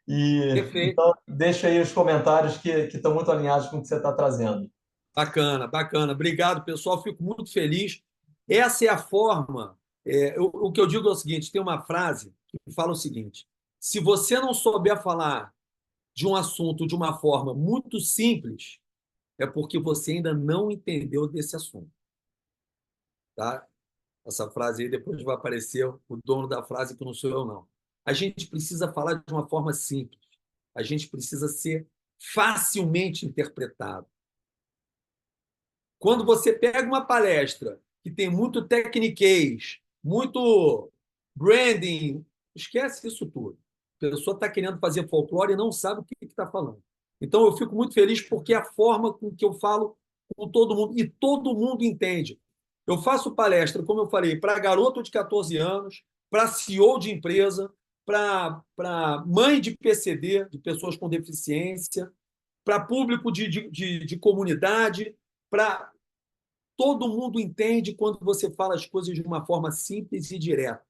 E Perfeito. então deixa aí os comentários que estão muito alinhados com o que você está trazendo. Bacana, bacana. Obrigado, pessoal. Fico muito feliz. Essa é a forma. O que eu digo é o seguinte: tem uma frase que fala o seguinte: se você não souber falar de um assunto de uma forma muito simples, é porque você ainda não entendeu desse assunto. Tá? Essa frase aí depois vai aparecer o dono da frase, que não sou eu, não. A gente precisa falar de uma forma simples. A gente precisa ser facilmente interpretado. Quando você pega uma palestra que tem muito techniquez, muito branding, esquece isso tudo. A pessoa está querendo fazer folclore e não sabe o que está falando. Então, eu fico muito feliz porque é a forma com que eu falo com todo mundo, e todo mundo entende. Eu faço palestra, como eu falei, para garoto de 14 anos, para CEO de empresa, para mãe de PCD, de pessoas com deficiência, para público de comunidade, para todo mundo entende quando você fala as coisas de uma forma simples e direta,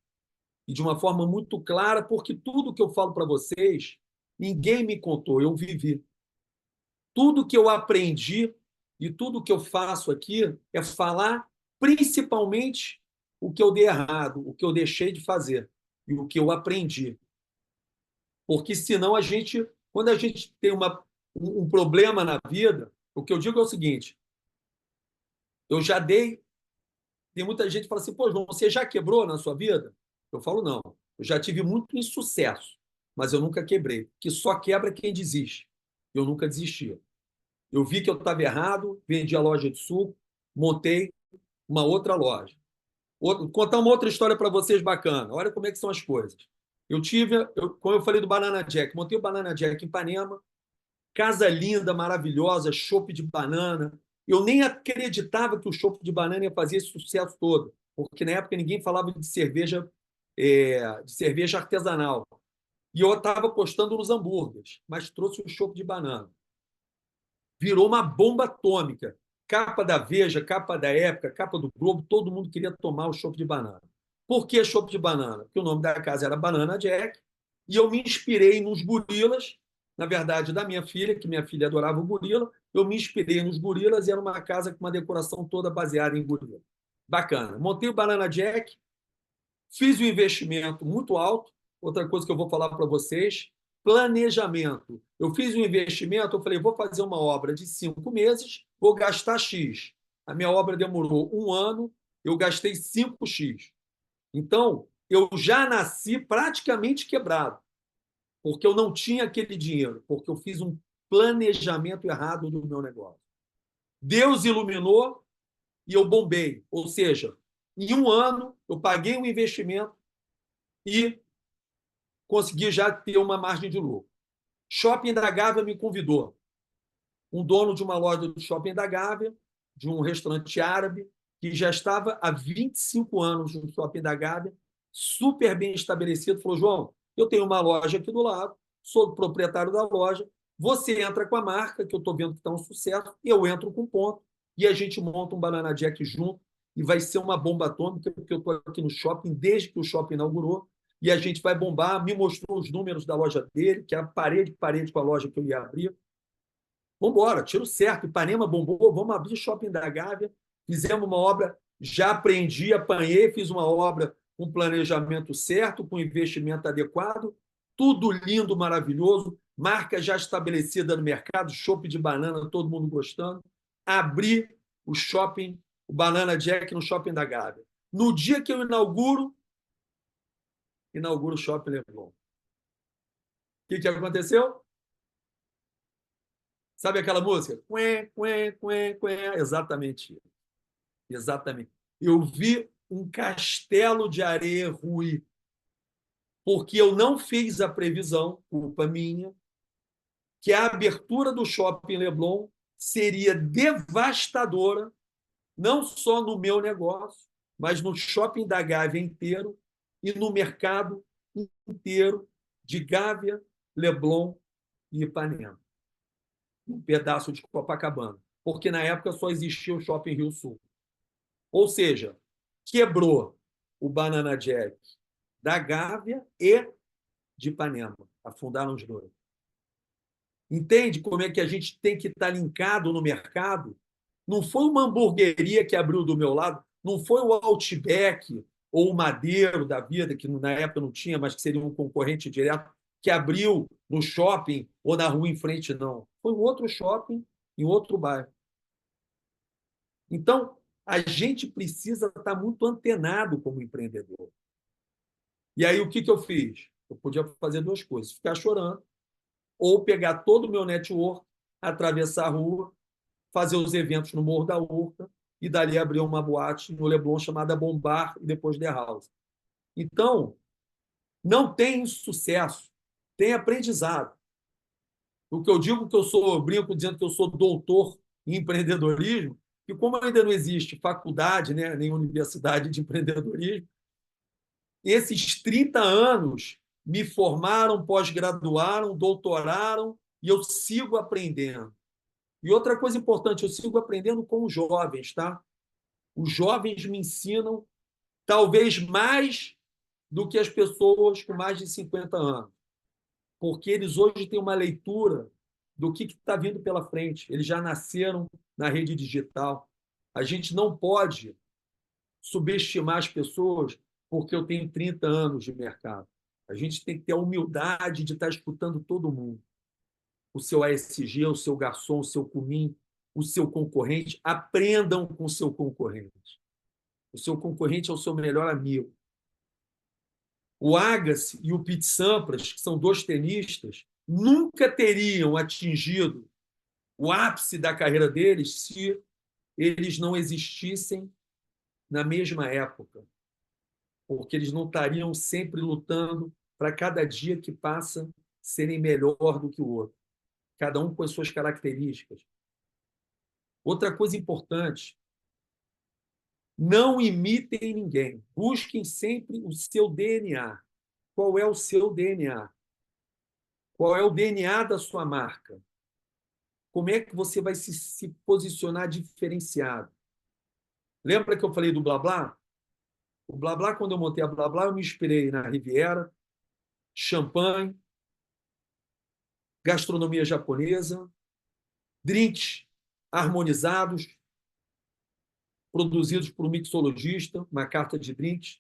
e de uma forma muito clara, porque tudo que eu falo para vocês, ninguém me contou, eu vivi. Tudo que eu aprendi e tudo que eu faço aqui é falar principalmente o que eu dei errado, o que eu deixei de fazer e o que eu aprendi. Porque senão quando a gente tem um problema na vida, o que eu digo é o seguinte: eu já dei. Tem muita gente que fala assim, pô, João, você já quebrou na sua vida? Eu falo, não. Eu já tive muito insucesso, mas eu nunca quebrei. Que só quebra quem desiste. Eu nunca desisti. Eu vi que eu estava errado, vendi a loja de suco, montei uma outra loja. Vou contar uma outra história para vocês bacana. Olha como é que são as coisas. Como eu falei do Banana Jack, montei o Banana Jack em Ipanema, casa linda, maravilhosa, chopp de banana. Eu nem acreditava que o chopp de banana ia fazer esse sucesso todo, porque na época ninguém falava de cerveja artesanal. E eu estava apostando nos hambúrgueres, mas trouxe o chopp de banana. Virou uma bomba atômica. Capa da Veja, capa da Época, capa do Globo, todo mundo queria tomar o chopp de banana. Por que chopp de banana? Porque o nome da casa era Banana Jack, e eu me inspirei nos gorilas, na verdade, da minha filha, que minha filha adorava o gorila, eu me inspirei nos gorilas e era uma casa com uma decoração toda baseada em gorila. Bacana. Montei o Banana Jack, fiz um investimento muito alto. Outra coisa que eu vou falar para vocês, planejamento. Eu fiz um investimento, eu falei, vou fazer uma obra de 5 meses, vou gastar X. A minha obra demorou 1 ano, eu gastei 5X. Então, eu já nasci praticamente quebrado, porque eu não tinha aquele dinheiro, porque eu fiz um planejamento errado do meu negócio. Deus iluminou e eu bombei. Ou seja, em 1 ano, eu paguei um investimento e consegui já ter uma margem de lucro. Shopping da Gávea me convidou. Um dono de uma loja do Shopping da Gávea, de um restaurante árabe, que já estava há 25 anos no Shopping da Gávea, super bem estabelecido, falou, João, eu tenho uma loja aqui do lado, sou o proprietário da loja, você entra com a marca, que eu estou vendo que está um sucesso, eu entro com ponto, e a gente monta um Banana Jack junto, e vai ser uma bomba atômica, porque eu estou aqui no shopping desde que o shopping inaugurou, e a gente vai bombar. Me mostrou os números da loja dele, que era parede com a loja que eu ia abrir. Vamos embora, tiro certo. Ipanema bombou, vamos abrir Shopping da Gávea. Fizemos uma obra, já aprendi, apanhei, fiz uma obra com planejamento certo, com investimento adequado, tudo lindo, maravilhoso, marca já estabelecida no mercado, chopp de banana, todo mundo gostando. Abri o shopping, o Banana Jack no Shopping da Gávea. No dia que eu inauguro o Shopping Leblon. O que aconteceu? Sabe aquela música? Quê, quê, quê, quê. Exatamente isso. Exatamente. Eu vi um castelo de areia ruir, porque eu não fiz a previsão, culpa minha, que a abertura do Shopping Leblon seria devastadora, não só no meu negócio, mas no Shopping da Gávea inteiro e no mercado inteiro de Gávea, Leblon e Ipanema. Um pedaço de Copacabana, porque na época só existia o Shopping Rio Sul. Ou seja, quebrou o Banana Jack da Gávea e de Ipanema. Afundaram os dois. Entende como é que a gente tem que estar linkado no mercado? Não foi uma hamburgueria que abriu do meu lado, não foi o Outback ou o Madeiro da vida, que na época não tinha, mas que seria um concorrente direto, que abriu no shopping ou na rua em frente, não. Foi um outro shopping em outro bairro. Então, a gente precisa estar muito antenado como empreendedor. E aí, o que eu fiz? Eu podia fazer duas coisas: ficar chorando ou pegar todo o meu network, atravessar a rua, fazer os eventos no Morro da Urca e dali abrir uma boate no Leblon chamada Bombar e depois The House. Então, não tem sucesso, tem aprendizado. O que eu digo que eu brinco dizendo que eu sou doutor em empreendedorismo, e como ainda não existe faculdade, né, nem universidade de empreendedorismo, esses 30 anos me formaram, pós-graduaram, doutoraram, e eu sigo aprendendo. E outra coisa importante, eu sigo aprendendo com os jovens, tá? Os jovens me ensinam talvez mais do que as pessoas com mais de 50 anos, porque eles hoje têm uma leitura do que está vindo pela frente. Eles já nasceram na rede digital. A gente não pode subestimar as pessoas porque eu tenho 30 anos de mercado. A gente tem que ter a humildade de estar escutando todo mundo. O seu ASG, o seu garçom, o seu cumim, o seu concorrente. Aprendam com o seu concorrente. O seu concorrente é o seu melhor amigo. O Agassi e o Pete Sampras, que são dois tenistas, nunca teriam atingido o ápice da carreira deles se eles não existissem na mesma época, porque eles não estariam sempre lutando para cada dia que passa serem melhor do que o outro, cada um com as suas características. Outra coisa importante, não imitem ninguém, busquem sempre o seu DNA. Qual é o seu DNA? Qual é o DNA da sua marca? Como é que você vai se posicionar diferenciado? Lembra que eu falei do Blá Blá? O Blá Blá, quando eu montei a Blá Blá, eu me inspirei na Riviera, champanhe, gastronomia japonesa, drinks harmonizados, produzidos por um mixologista, uma carta de drinks.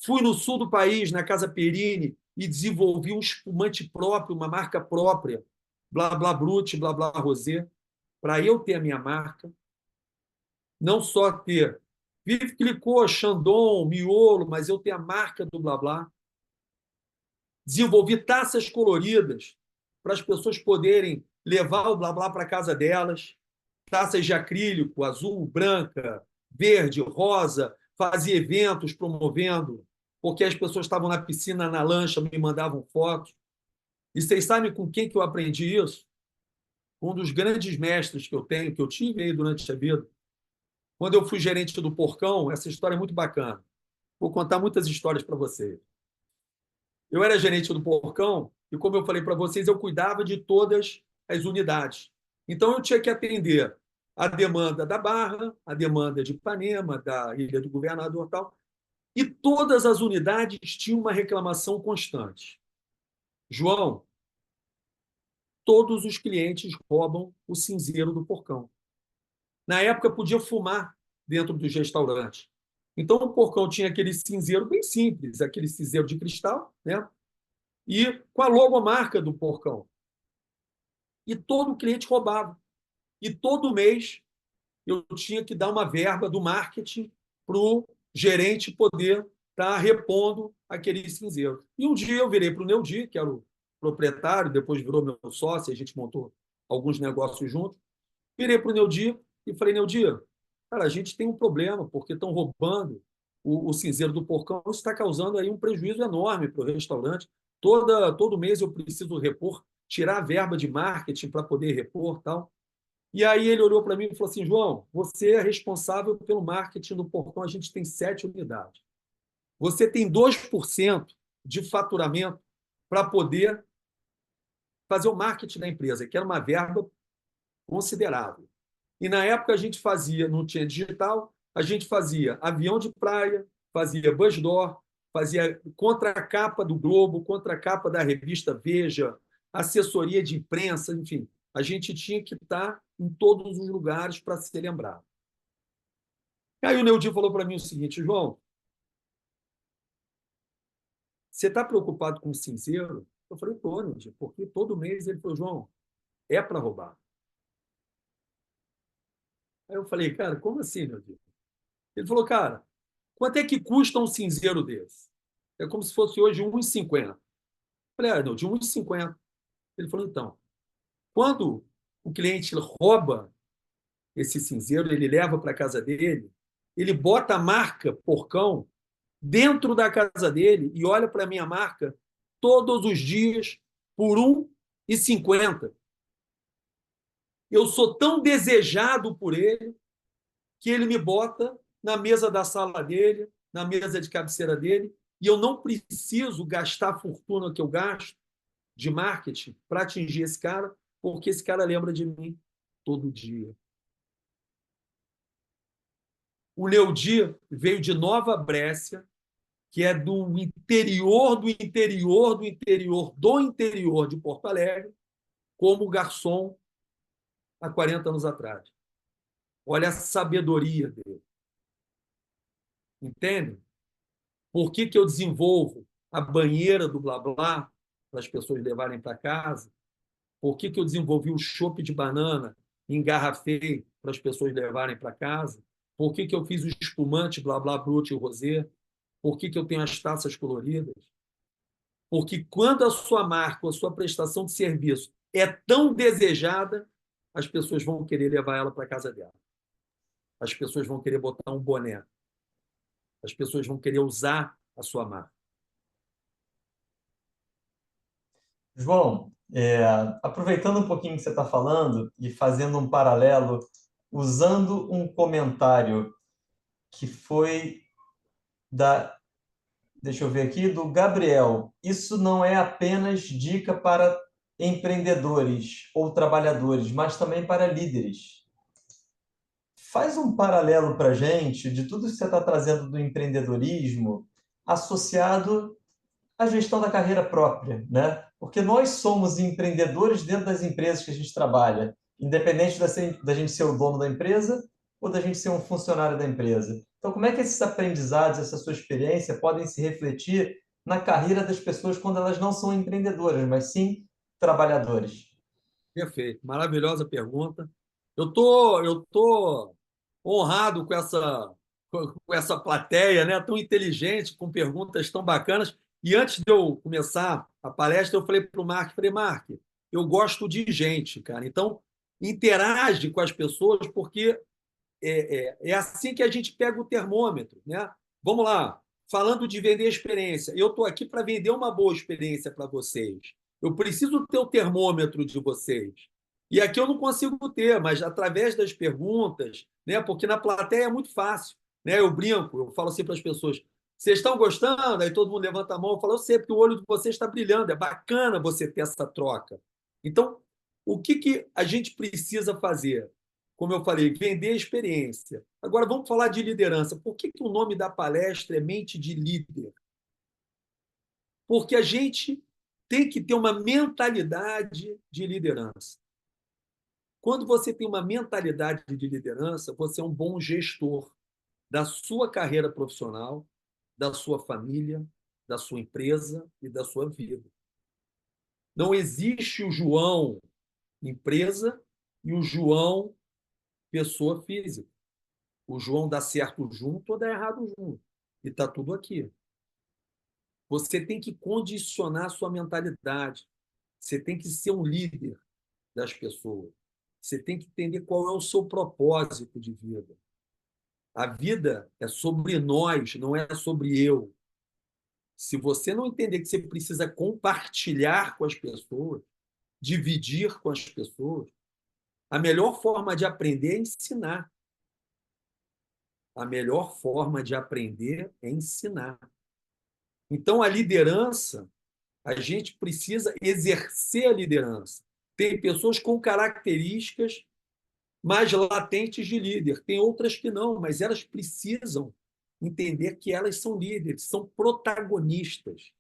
Fui no sul do país, na Casa Perini, e desenvolvi um espumante próprio, uma marca própria, Blá Blá Brut, Blá Blá Rosé, para eu ter a minha marca, não só ter Vive Clicquot, Chandon, Miolo, mas eu ter a marca do Blá Blá. Desenvolvi taças coloridas para as pessoas poderem levar o Blá Blá para casa delas, taças de acrílico, azul, branca, verde, rosa, fazia eventos promovendo, porque as pessoas estavam na piscina, na lancha, me mandavam fotos. E vocês sabem com quem que eu aprendi isso? Um dos grandes mestres que eu tenho, que eu tive aí durante a vida. Quando eu fui gerente do Porcão, essa história é muito bacana. Vou contar muitas histórias para vocês. Eu era gerente do Porcão e, como eu falei para vocês, eu cuidava de todas as unidades. Então, eu tinha que atender a demanda da Barra, a demanda de Ipanema, da Ilha do Governador e tal. E todas as unidades tinham uma reclamação constante. João, todos os clientes roubam o cinzeiro do Porcão. Na época, podia fumar dentro dos restaurantes. Então, o Porcão tinha aquele cinzeiro bem simples, aquele cinzeiro de cristal, né? E com a logomarca do Porcão. E todo cliente roubava. E todo mês eu tinha que dar uma verba do marketing para o gerente poder estar repondo aquele cinzeiro. E um dia eu virei para o Neudi, que era o proprietário, depois virou meu sócio, a gente montou alguns negócios juntos. Virei para o Neudi e falei, Neudi, cara, a gente tem um problema, porque estão roubando o cinzeiro do Porcão, isso está causando aí um prejuízo enorme para o restaurante. Todo mês eu preciso repor, tirar a verba de marketing para poder repor tal. E aí ele olhou para mim e falou assim, João, você é responsável pelo marketing do Porcão, a gente tem 7 unidades. Você tem 2% de faturamento para poder fazer o marketing da empresa, que era uma verba considerável. E na época a gente fazia, não tinha digital, a gente fazia avião de praia, fazia bus door, fazia contracapa do Globo, contracapa da revista Veja, assessoria de imprensa, enfim. A gente tinha que estar em todos os lugares para ser lembrado. Aí o Neudi falou para mim o seguinte, João, você está preocupado com o cinzeiro? Eu falei, estou, Neudi, porque todo mês ele falou, João, é para roubar. Aí eu falei, cara, como assim, Neudi? Ele falou, cara, quanto é que custa um cinzeiro desse? É como se fosse hoje R$ 1,50. Eu falei, não, de R$ 1,50. Ele falou, então, quando o cliente rouba esse cinzeiro, ele leva para a casa dele, ele bota a marca Porcão dentro da casa dele e olha para a minha marca todos os dias por R$ 1,50. Eu sou tão desejado por ele que ele me bota na mesa da sala dele, na mesa de cabeceira dele, e eu não preciso gastar a fortuna que eu gasto de marketing para atingir esse cara, porque esse cara lembra de mim todo dia. O Leudi veio de Nova Brécia, que é do interior do interior do interior do interior de Porto Alegre, como garçom há 40 anos atrás. Olha a sabedoria dele. Entende? Por que eu desenvolvo a banheira do blá blá para as pessoas levarem para casa? Por que eu desenvolvi o chopp de banana, engarrafei para as pessoas levarem para casa? Por que eu fiz o espumante blá blá brut e rosé? Por que eu tenho as taças coloridas? Porque quando a sua marca, a sua prestação de serviço é tão desejada, as pessoas vão querer levar ela para casa dela. As pessoas vão querer botar um boné. As pessoas vão querer usar a sua marca. João, aproveitando um pouquinho que você está falando e fazendo um paralelo, usando um comentário que foi da, deixa eu ver aqui, do Gabriel. Isso não é apenas dica para empreendedores ou trabalhadores, mas também para líderes. Faz um paralelo para a gente de tudo que você está trazendo do empreendedorismo associado à gestão da carreira própria, né? Porque nós somos empreendedores dentro das empresas que a gente trabalha, independente da gente ser o dono da empresa ou da gente ser um funcionário da empresa. Então, como é que esses aprendizados, essa sua experiência podem se refletir na carreira das pessoas quando elas não são empreendedoras, mas sim trabalhadores? Perfeito. Maravilhosa pergunta. Eu tô honrado com essa plateia, né, tão inteligente, com perguntas tão bacanas. E antes de eu começar a palestra, eu falei para o Mark, eu gosto de gente, cara. Então, interage com as pessoas, porque é assim que a gente pega o termômetro, né? Vamos lá, falando de vender experiência. Eu estou aqui para vender uma boa experiência para vocês. Eu preciso ter o termômetro de vocês. E aqui eu não consigo ter, mas através das perguntas, né? Porque na plateia é muito fácil, né? Eu brinco, eu falo assim para as pessoas: vocês estão gostando? Aí todo mundo levanta a mão. Eu falo: eu sei, porque o olho de vocês está brilhando. É bacana você ter essa troca. Então, o que a gente precisa fazer? Como eu falei, vender a experiência. Agora vamos falar de liderança. Por que o nome da palestra é Mente de Líder? Porque a gente tem que ter uma mentalidade de liderança. Quando você tem uma mentalidade de liderança, você é um bom gestor da sua carreira profissional, da sua família, da sua empresa e da sua vida. Não existe o João empresa e o João pessoa física. O João dá certo junto ou dá errado junto. E está tudo aqui. Você tem que condicionar a sua mentalidade. Você tem que ser um líder das pessoas. Você tem que entender qual é o seu propósito de vida. A vida é sobre nós, não é sobre eu. Se você não entender que você precisa compartilhar com as pessoas, dividir com as pessoas, a melhor forma de aprender é ensinar. A melhor forma de aprender é ensinar. Então, a liderança, a gente precisa exercer a liderança. Tem pessoas com características mais latentes de líder, tem outras que não, mas elas precisam entender que elas são líderes, são protagonistas.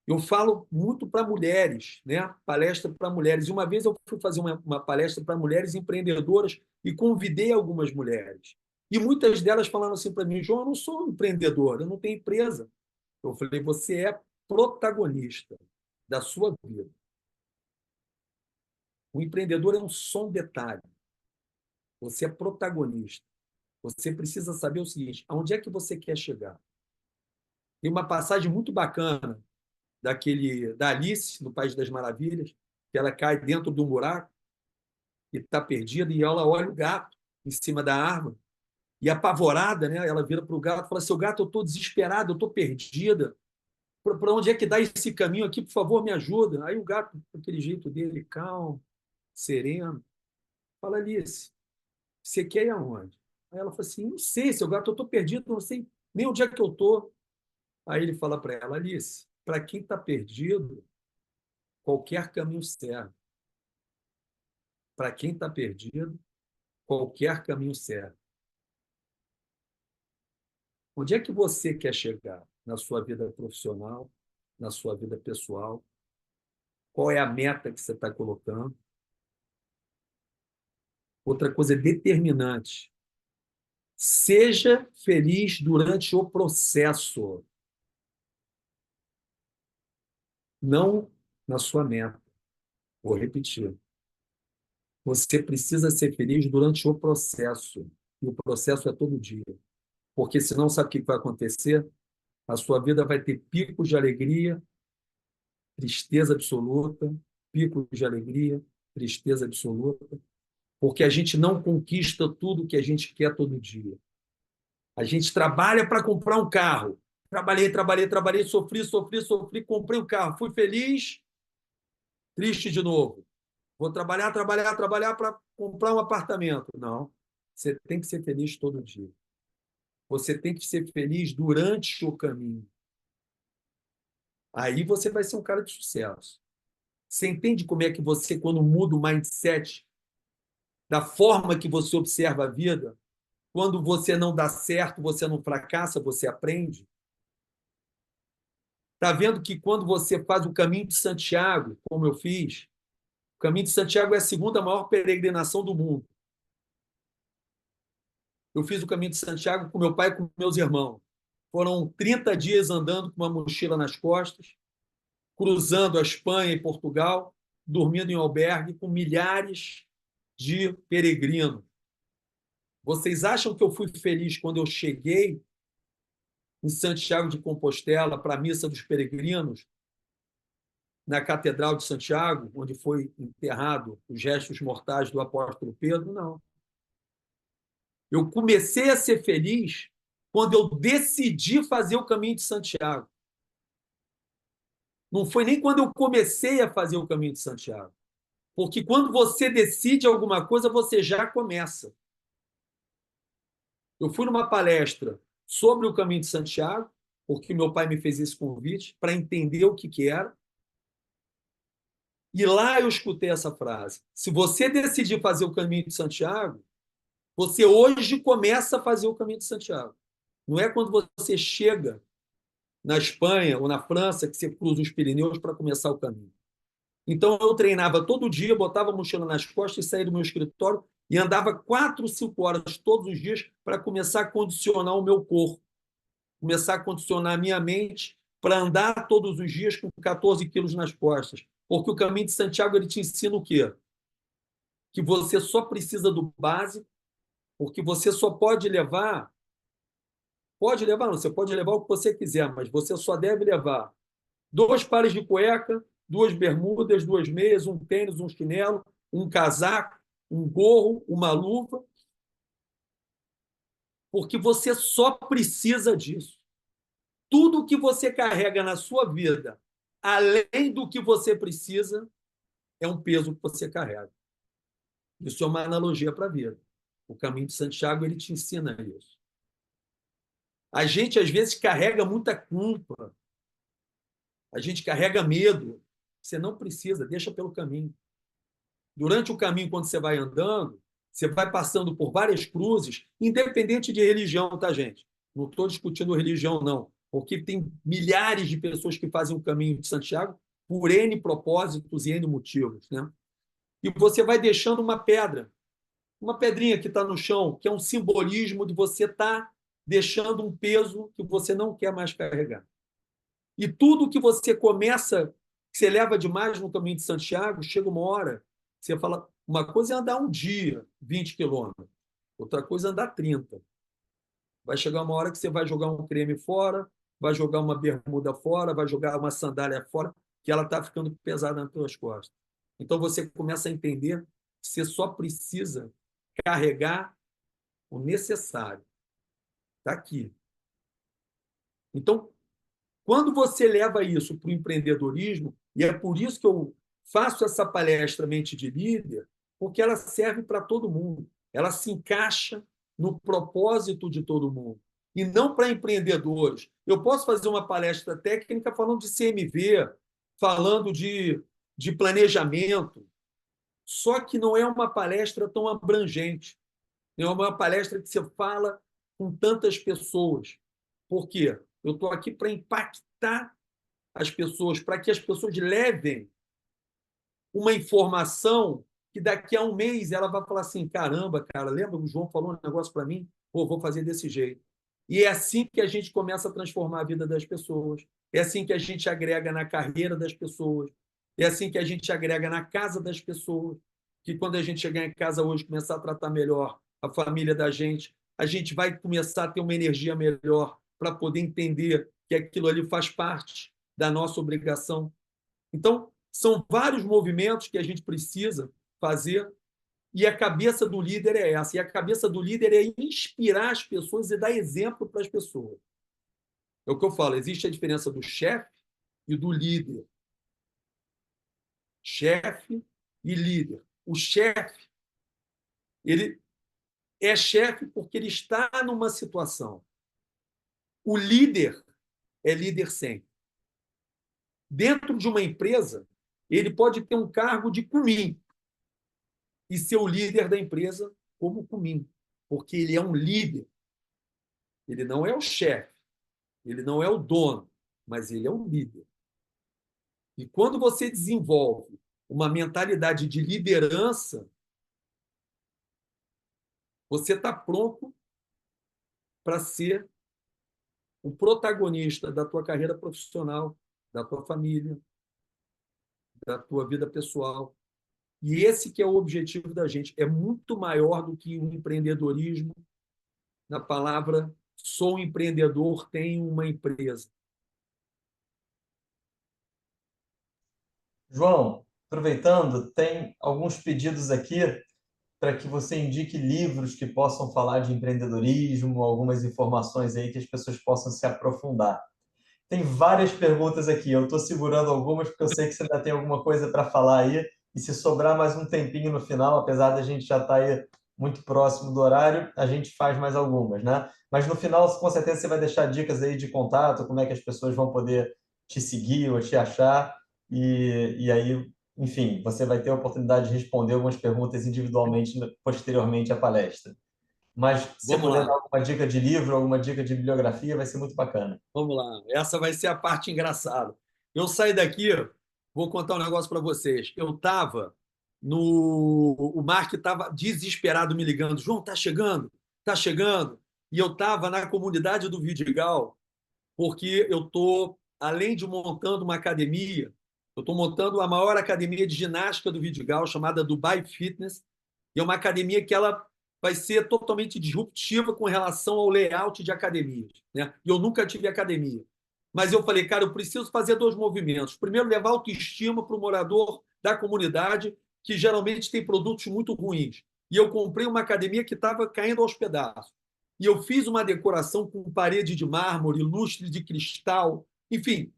Eu falo muito para mulheres, né? Palestra para mulheres. E uma vez eu fui fazer uma palestra para mulheres empreendedoras e convidei algumas mulheres. E muitas delas falaram assim para mim: João, eu não sou empreendedora, eu não tenho empresa. Eu falei: você é protagonista da sua vida. O empreendedor é um só um detalhe. Você é protagonista. Você precisa saber o seguinte: aonde é que você quer chegar? Tem uma passagem muito bacana da Alice, no País das Maravilhas, que ela cai dentro de um buraco e está perdida, e ela olha o gato em cima da árvore, e apavorada, né, ela vira para o gato e fala: seu gato, eu estou desesperada, eu estou perdida. Para onde é que dá esse caminho aqui? Por favor, me ajuda. Aí o gato, com aquele jeito dele, calmo, sereno, fala: Alice, você quer ir aonde? Aí ela fala assim: não sei, seu gato, eu estou perdido, não sei nem onde é que eu estou. Aí ele fala para ela: Alice, para quem está perdido, qualquer caminho serve. Para quem está perdido, qualquer caminho serve. Onde é que você quer chegar na sua vida profissional, na sua vida pessoal? Qual é a meta que você está colocando? Outra coisa determinante: seja feliz durante o processo, não na sua meta. Vou repetir. Você precisa ser feliz durante o processo. E o processo é todo dia. Porque senão, sabe o que vai acontecer? A sua vida vai ter picos de alegria, tristeza absoluta, picos de alegria, tristeza absoluta, porque a gente não conquista tudo que a gente quer todo dia. A gente trabalha para comprar um carro. Trabalhei, trabalhei, trabalhei, sofri, sofri, sofri, comprei um carro. Fui feliz, triste de novo. Vou trabalhar, trabalhar, trabalhar para comprar um apartamento. Não. Você tem que ser feliz todo dia. Você tem que ser feliz durante o caminho. Aí você vai ser um cara de sucesso. Você entende como é que você, quando muda o mindset da forma que você observa a vida, quando você não dá certo, você não fracassa, você aprende? Está vendo que quando você faz o caminho de Santiago, como eu fiz, o caminho de Santiago é a segunda maior peregrinação do mundo. Eu fiz o caminho de Santiago com meu pai e com meus irmãos. Foram 30 dias andando com uma mochila nas costas, cruzando a Espanha e Portugal, dormindo em albergue com milhares de peregrinos. Vocês acham que eu fui feliz quando eu cheguei em Santiago de Compostela para a missa dos peregrinos, na Catedral de Santiago, onde foi enterrado os restos mortais do apóstolo Pedro? Não. Eu comecei a ser feliz quando eu decidi fazer o caminho de Santiago. Não foi nem quando eu comecei a fazer o caminho de Santiago. Porque quando você decide alguma coisa, você já começa. Eu fui numa palestra sobre o caminho de Santiago, porque meu pai me fez esse convite para entender o que era. E lá eu escutei essa frase: se você decidir fazer o caminho de Santiago, você hoje começa a fazer o caminho de Santiago. Não é quando você chega na Espanha ou na França que você cruza os Pirineus para começar o caminho. Então eu treinava todo dia, botava a mochila nas costas e saía do meu escritório e andava 4, 5 horas todos os dias para começar a condicionar o meu corpo, começar a condicionar a minha mente para andar todos os dias com 14 quilos nas costas. Porque o caminho de Santiago ele te ensina o quê? Que você só precisa do básico, porque você só pode levar, não, você pode levar o que você quiser, mas você só deve levar 2 pares de cueca, 2 bermudas, 2 meias, um tênis, um chinelo, um casaco, um gorro, uma luva, porque você só precisa disso. Tudo que você carrega na sua vida, além do que você precisa, é um peso que você carrega. Isso é uma analogia para a vida. O caminho de Santiago ele te ensina isso. A gente, às vezes, carrega muita culpa. A gente carrega medo. Você não precisa, deixa pelo caminho. Durante o caminho, quando você vai andando, você vai passando por várias cruzes, independente de religião, tá, gente? Não estou discutindo religião, não. Porque tem milhares de pessoas que fazem o caminho de Santiago por N propósitos e N motivos, né? E você vai deixando uma pedra, uma pedrinha que está no chão, que é um simbolismo de você estar deixando um peso que você não quer mais carregar. E tudo que você começa, que você leva demais no caminho de Santiago, chega uma hora, você fala, uma coisa é andar um dia, 20 quilômetros, outra coisa é andar 30. Vai chegar uma hora que você vai jogar um creme fora, vai jogar uma bermuda fora, vai jogar uma sandália fora, que ela está ficando pesada nas tuas costas. Então você começa a entender que você só precisa carregar o necessário. Está aqui. Então, quando você leva isso para o empreendedorismo, e é por isso que eu faço essa palestra Mente de Líder, porque ela serve para todo mundo. Ela se encaixa no propósito de todo mundo. E não para empreendedores. Eu posso fazer uma palestra técnica falando de CMV, falando de planejamento, só que não é uma palestra tão abrangente. Não é uma palestra que você fala com tantas pessoas. Por quê? Eu estou aqui para impactar as pessoas, para que as pessoas levem uma informação que daqui a um mês ela vai falar assim: caramba, cara, lembra o João falou um negócio para mim? Pô, vou fazer desse jeito. E é assim que a gente começa a transformar a vida das pessoas. É assim que a gente agrega na carreira das pessoas. É assim que a gente agrega na casa das pessoas. Que quando a gente chegar em casa hoje, começar a tratar melhor a família da gente, a gente vai começar a ter uma energia melhor para poder entender que aquilo ali faz parte da nossa obrigação. Então, são vários movimentos que a gente precisa fazer e a cabeça do líder é essa. E a cabeça do líder é inspirar as pessoas e dar exemplo para as pessoas. É o que eu falo, existe a diferença do chefe e do líder. Chefe e líder. O chefe, ele é chefe porque ele está numa situação. O líder é líder sempre. Dentro de uma empresa, ele pode ter um cargo de cumim e ser o líder da empresa como cumim, porque ele é um líder. Ele não é o chefe, ele não é o dono, mas ele é um líder. E quando você desenvolve uma mentalidade de liderança, você está pronto para ser o protagonista da tua carreira profissional, da tua família, da tua vida pessoal. E esse que é o objetivo da gente. É muito maior do que o empreendedorismo. Na palavra, sou empreendedor, tenho uma empresa. João, aproveitando, tem alguns pedidos aqui para que você indique livros que possam falar de empreendedorismo, algumas informações aí que as pessoas possam se aprofundar. Tem várias perguntas aqui, eu estou segurando algumas porque eu sei que você ainda tem alguma coisa para falar aí, e se sobrar mais um tempinho no final, apesar da gente já estar aí muito próximo do horário, a gente faz mais algumas, né? Mas no final, com certeza, você vai deixar dicas aí de contato, como é que as pessoas vão poder te seguir ou te achar, e aí, enfim, você vai ter a oportunidade de responder algumas perguntas individualmente posteriormente à palestra. Mas se você Vamos puder dar lá, alguma dica de livro, alguma dica de bibliografia, vai ser muito bacana. vamos lá. Essa vai ser a parte engraçada. Eu saí daqui, vou contar um negócio para vocês. Eu estava no. O Mark estava desesperado me ligando. João, tá chegando? Tá chegando? E eu estava na comunidade do Vidigal, porque eu estou, além de montando uma academia, eu estou montando a maior academia de ginástica do Vidigal, chamada Dubai Fitness, e é uma academia que ela vai ser totalmente disruptiva com relação ao layout de academias, né? E eu nunca tive academia. Mas eu falei, cara, eu preciso fazer dois movimentos. Primeiro, levar autoestima para o morador da comunidade, que geralmente tem produtos muito ruins. E eu comprei uma academia que estava caindo aos pedaços. E eu fiz uma decoração com parede de mármore, lustre de cristal, enfim,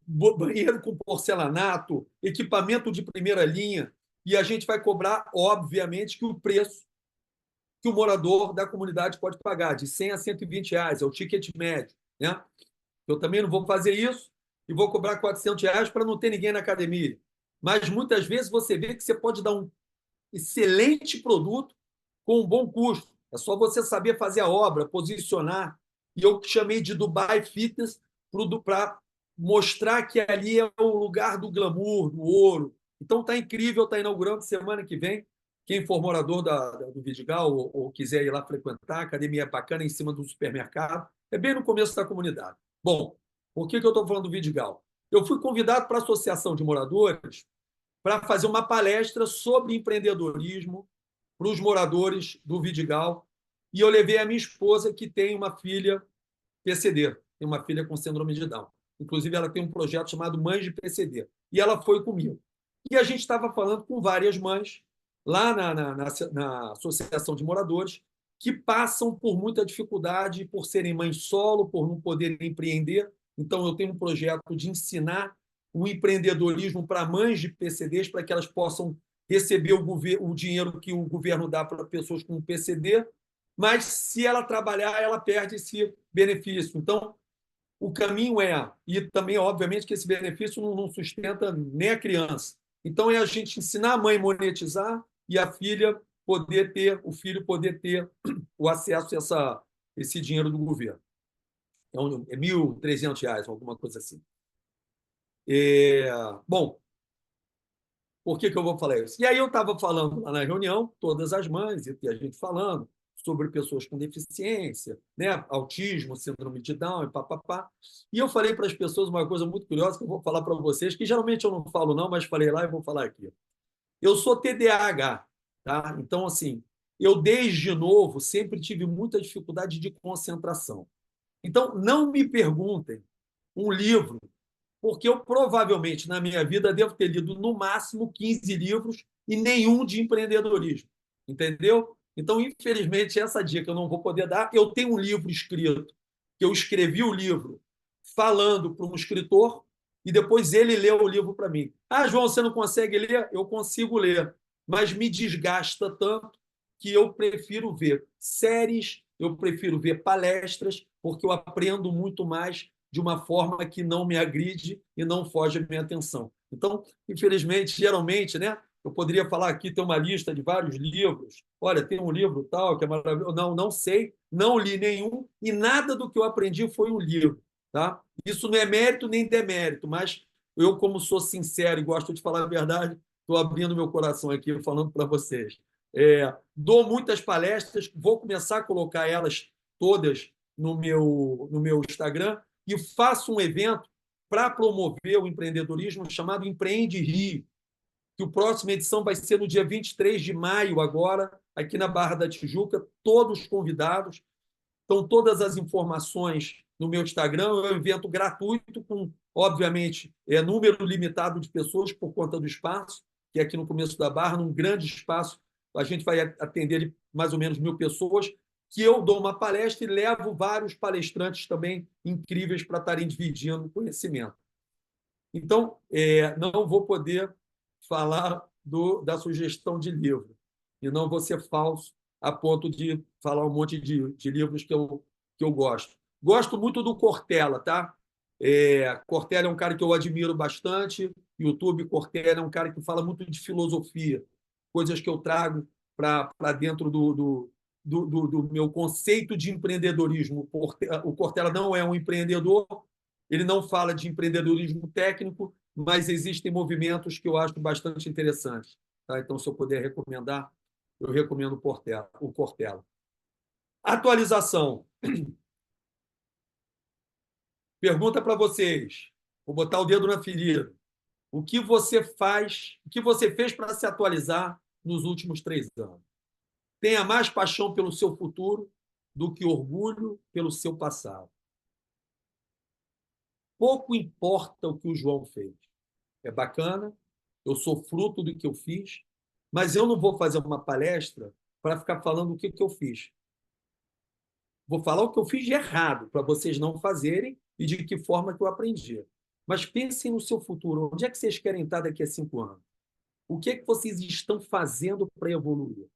banheiro com porcelanato, equipamento de primeira linha. E a gente vai cobrar, obviamente, que o preço que o morador da comunidade pode pagar, de 100 a 120 reais, é o ticket médio. Né? Eu também não vou fazer isso e vou cobrar 400 reais para não ter ninguém na academia. Mas muitas vezes você vê que você pode dar um excelente produto com um bom custo. É só você saber fazer a obra, posicionar. E eu chamei de Dubai Fitness para mostrar que ali é o lugar do glamour, do ouro. Então está incrível, está inaugurando semana que vem. Quem for morador do Vidigal ou quiser ir lá frequentar, a academia é bacana, em cima do supermercado. É bem no começo da comunidade. Bom, por que eu estou falando do Vidigal? Eu fui convidado para a Associação de Moradores para fazer uma palestra sobre empreendedorismo para os moradores do Vidigal. E eu levei a minha esposa, que tem uma filha PCD, tem uma filha com síndrome de Down. Inclusive, ela tem um projeto chamado Mães de PCD. E ela foi comigo. E a gente estava falando com várias mães lá na Associação de Moradores que passam por muita dificuldade por serem mães solo, por não poderem empreender. Então, eu tenho um projeto de ensinar o empreendedorismo para mães de PCDs, para que elas possam receber o dinheiro que o governo dá para pessoas com PCD, mas se ela trabalhar, ela perde esse benefício. Então, o caminho e também, obviamente, que esse benefício não sustenta nem a criança. Então, é a gente ensinar a mãe a monetizar e a filha poder ter, o filho poder ter o acesso a esse dinheiro do governo. Então, é R$ 1.300, alguma coisa assim. Bom, por que eu vou falar isso? E aí eu estava falando lá na reunião, todas as mães, e a gente falando sobre pessoas com deficiência, né? Autismo, síndrome de Down, e papapá. E eu falei para as pessoas uma coisa muito curiosa que eu vou falar para vocês, que geralmente eu não falo não, mas falei lá e vou falar aqui. Eu sou TDAH, tá? Então, assim, eu desde novo sempre tive muita dificuldade de concentração. Então, não me perguntem um livro, porque eu provavelmente na minha vida devo ter lido no máximo 15 livros e nenhum de empreendedorismo, entendeu? Então, infelizmente, essa dica eu não vou poder dar. Eu tenho um livro escrito, que eu escrevi o livro falando para um escritor e depois ele leu o livro para mim. Ah, João, você não consegue ler? Eu consigo ler, mas me desgasta tanto que eu prefiro ver séries, eu prefiro ver palestras, porque eu aprendo muito mais de uma forma que não me agride e não foge à minha atenção. Então, infelizmente, geralmente, né, eu poderia falar aqui, tem uma lista de vários livros. Olha, tem um livro tal que é maravilhoso. Não sei, não li nenhum e nada do que eu aprendi foi um livro. Tá? Isso não é mérito nem demérito, mas eu, como sou sincero e gosto de falar a verdade, estou abrindo meu coração aqui falando para vocês. Dou muitas palestras, vou começar a colocar elas todas no meu Instagram e faço um evento para promover o empreendedorismo chamado Empreende Rio, que a próxima edição vai ser no dia 23 de maio, agora, aqui na Barra da Tijuca, todos convidados. Estão todas as informações no meu Instagram. É um evento gratuito, com, obviamente, número limitado de pessoas por conta do espaço, que é aqui no começo da Barra, num grande espaço. A gente vai atender mais ou menos 1.000 pessoas, que eu dou uma palestra e levo vários palestrantes também incríveis para estarem dividindo conhecimento. Então, não vou poder falar da sugestão de livro, e não vou ser falso a ponto de falar um monte de livros que eu gosto. Gosto muito do Cortella, tá? Cortella é um cara que eu admiro bastante. YouTube Cortella é um cara que fala muito de filosofia, coisas que eu trago para dentro do meu conceito de empreendedorismo. O Cortella não é um empreendedor, ele não fala de empreendedorismo técnico, mas existem movimentos que eu acho bastante interessantes. Tá? Então, se eu puder recomendar, eu recomendo o Cortella. Atualização. Pergunta para vocês. Vou botar o dedo na ferida. O que você fez para se atualizar nos últimos 3 anos? Tenha mais paixão pelo seu futuro do que orgulho pelo seu passado. Pouco importa o que o João fez. É bacana, eu sou fruto do que eu fiz, mas eu não vou fazer uma palestra para ficar falando o que eu fiz. Vou falar o que eu fiz de errado, para vocês não fazerem e de que forma que eu aprendi. Mas pensem no seu futuro. Onde é que vocês querem estar daqui a 5 anos? O que é que vocês estão fazendo para evoluir?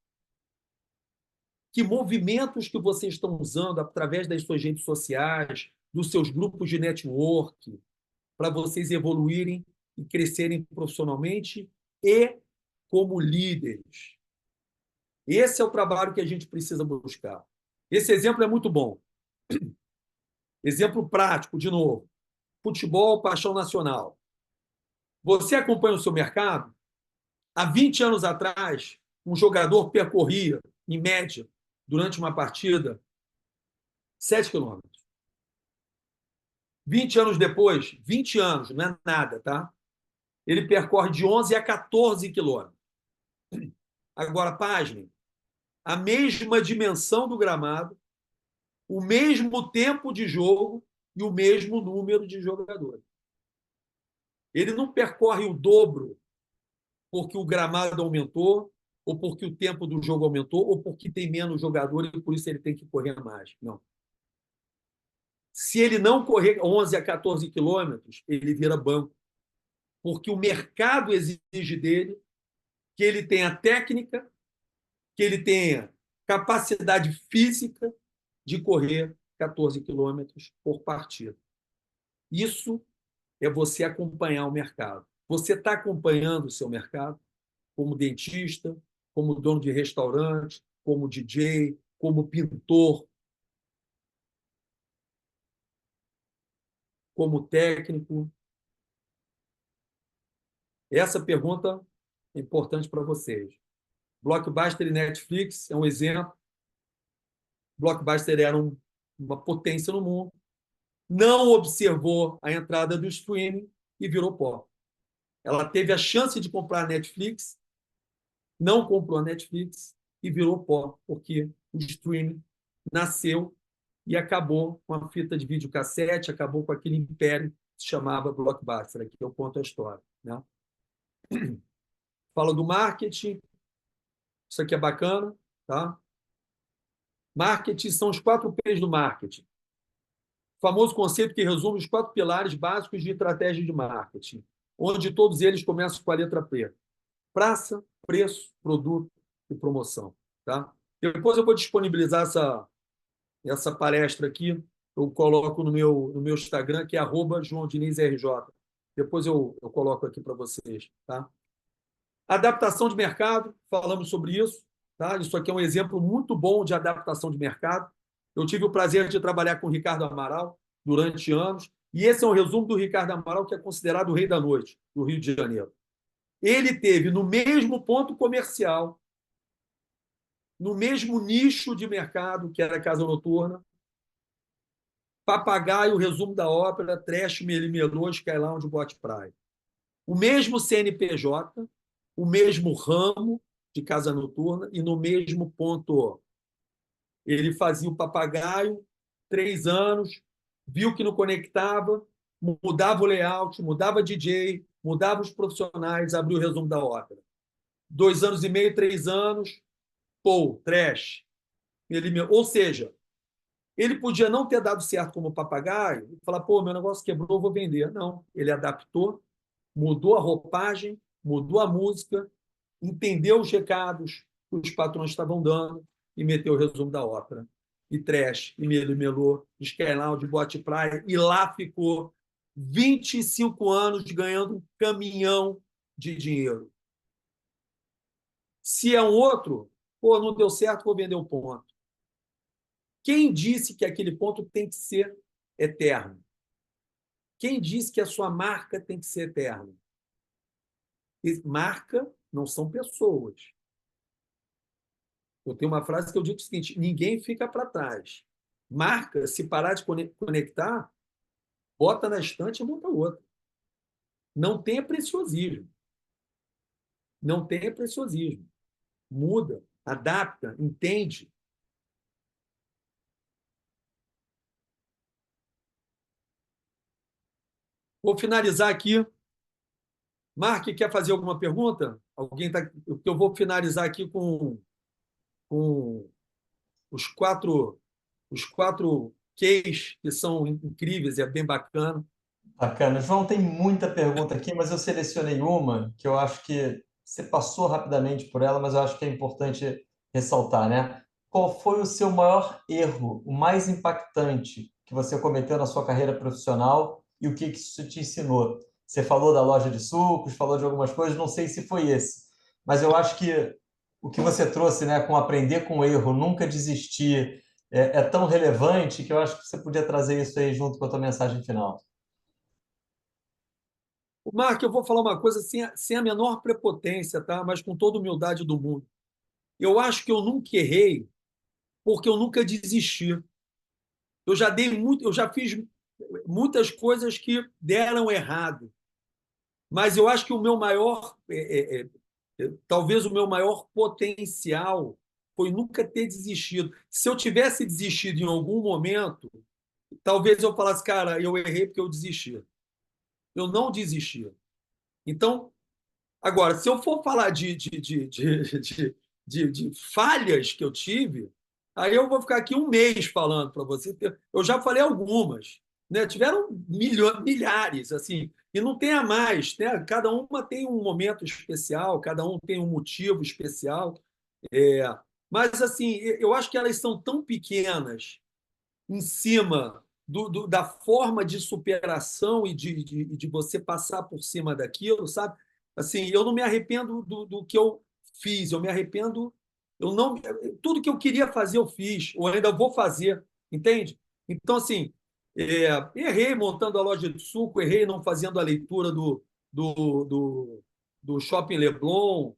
Que movimentos que vocês estão usando através das suas redes sociais, dos seus grupos de network, para vocês evoluírem e crescerem profissionalmente e como líderes? Esse é o trabalho que a gente precisa buscar. Esse exemplo é muito bom. Exemplo prático, de novo. Futebol, paixão nacional. Você acompanha o seu mercado? Há 20 anos atrás, um jogador percorria, em média, durante uma partida, 7 quilômetros. 20 anos depois, 20 anos, não é nada, tá? Ele percorre de 11 a 14 quilômetros. Agora, pasmem, a mesma dimensão do gramado, o mesmo tempo de jogo e o mesmo número de jogadores. Ele não percorre o dobro porque o gramado aumentou, ou porque o tempo do jogo aumentou, ou porque tem menos jogadores e por isso ele tem que correr mais. Não. Se ele não correr 11 a 14 quilômetros, ele vira banco, porque o mercado exige dele que ele tenha técnica, que ele tenha capacidade física de correr 14 quilômetros por partida. Isso é você acompanhar o mercado. Você está acompanhando o seu mercado como dentista, como dono de restaurante, como DJ, como pintor, como técnico? Essa pergunta é importante para vocês. Blockbuster e Netflix é um exemplo. Blockbuster era uma potência no mundo, não observou a entrada do streaming e virou pó. Ela teve a chance de comprar a Netflix, não comprou a Netflix e virou pó, porque o streaming nasceu e acabou com a fita de videocassete, acabou com aquele império que se chamava Blockbuster. Aqui eu conto a história. Né? Fala do marketing, isso aqui é bacana. Tá? Marketing são os 4 P's do marketing. O famoso conceito que resume os 4 pilares básicos de estratégia de marketing, onde todos eles começam com a letra P. Praça, preço, produto e promoção. Tá? Depois eu vou disponibilizar essa palestra aqui, eu coloco no meu Instagram, que é @JoãoDinizRJ. Depois eu coloco aqui para vocês. Tá? Adaptação de mercado, falamos sobre isso. Tá? Isso aqui é um exemplo muito bom de adaptação de mercado. Eu tive o prazer de trabalhar com o Ricardo Amaral durante anos, e esse é um resumo do Ricardo Amaral, que é considerado o rei da noite do Rio de Janeiro. Ele teve no mesmo ponto comercial, no mesmo nicho de mercado, que era a casa noturna, Papagaio, o resumo da ópera, Trash, Melimelô, Skylounge, Boate Praia. O mesmo CNPJ, o mesmo ramo de casa noturna e no mesmo ponto. Ele fazia o Papagaio, 3 anos, viu que não conectava, mudava o layout, mudava DJ, mudava os profissionais, abriu o resumo da ópera. 2 anos e meio, 3 anos, pô, Trash. Ou seja, ele podia não ter dado certo como papagaio e falar, pô, meu negócio quebrou, vou vender. Não, ele adaptou, mudou a roupagem, mudou a música, entendeu os recados que os patrões estavam dando e meteu o resumo da ópera. E Trash, e Melô, Skyline, de Boate Praia, e lá ficou 25 anos ganhando um caminhão de dinheiro. Se é um outro, pô, não deu certo, vou vender um ponto. Quem disse que aquele ponto tem que ser eterno? Quem disse que a sua marca tem que ser eterna? Marca não são pessoas. Eu tenho uma frase que eu digo o seguinte: ninguém fica para trás. Marca, se parar de conectar, bota na estante e monta outra. Não tenha preciosismo. Não tenha preciosismo. Muda, adapta, entende. Vou finalizar aqui. Mark, quer fazer alguma pergunta? Alguém tá... Eu vou finalizar aqui com os quatro Qs que são incríveis, é bem bacana. Bacana. João, tem muita pergunta aqui, mas eu selecionei uma que eu acho que você passou rapidamente por ela, mas eu acho que é importante ressaltar, né? Qual foi o seu maior erro, o mais impactante que você cometeu na sua carreira profissional e o que que isso te ensinou? Você falou da loja de sucos, falou de algumas coisas, não sei se foi esse, mas eu acho que o que você trouxe, né, com aprender com o erro, nunca desistir, é tão relevante que eu acho que você podia trazer isso aí junto com a tua mensagem final. Mark, eu vou falar uma coisa sem a menor prepotência, tá? Mas com toda a humildade do mundo. Eu acho que eu nunca errei porque eu nunca desisti. Eu já fiz muitas coisas que deram errado, mas eu acho que o meu maior, talvez o meu maior potencial foi nunca ter desistido. Se eu tivesse desistido em algum momento, talvez eu falasse, cara, eu errei porque eu desisti. Eu não desisti. Então, agora, se eu for falar de falhas que eu tive, aí eu vou ficar aqui um mês falando para você. Eu já falei algumas, né? Tiveram milhares, assim, e não tem a mais, né? Cada uma tem um momento especial, cada um tem um motivo especial. É, mas, assim, eu acho que elas são tão pequenas em cima da forma de superação e de você passar por cima daquilo, sabe? Assim, eu não me arrependo do que eu fiz, eu me arrependo, eu não, tudo que eu queria fazer eu fiz, ou ainda vou fazer, entende? Então, assim, errei montando a loja de suco, errei não fazendo a leitura do, do, do Shopping Leblon.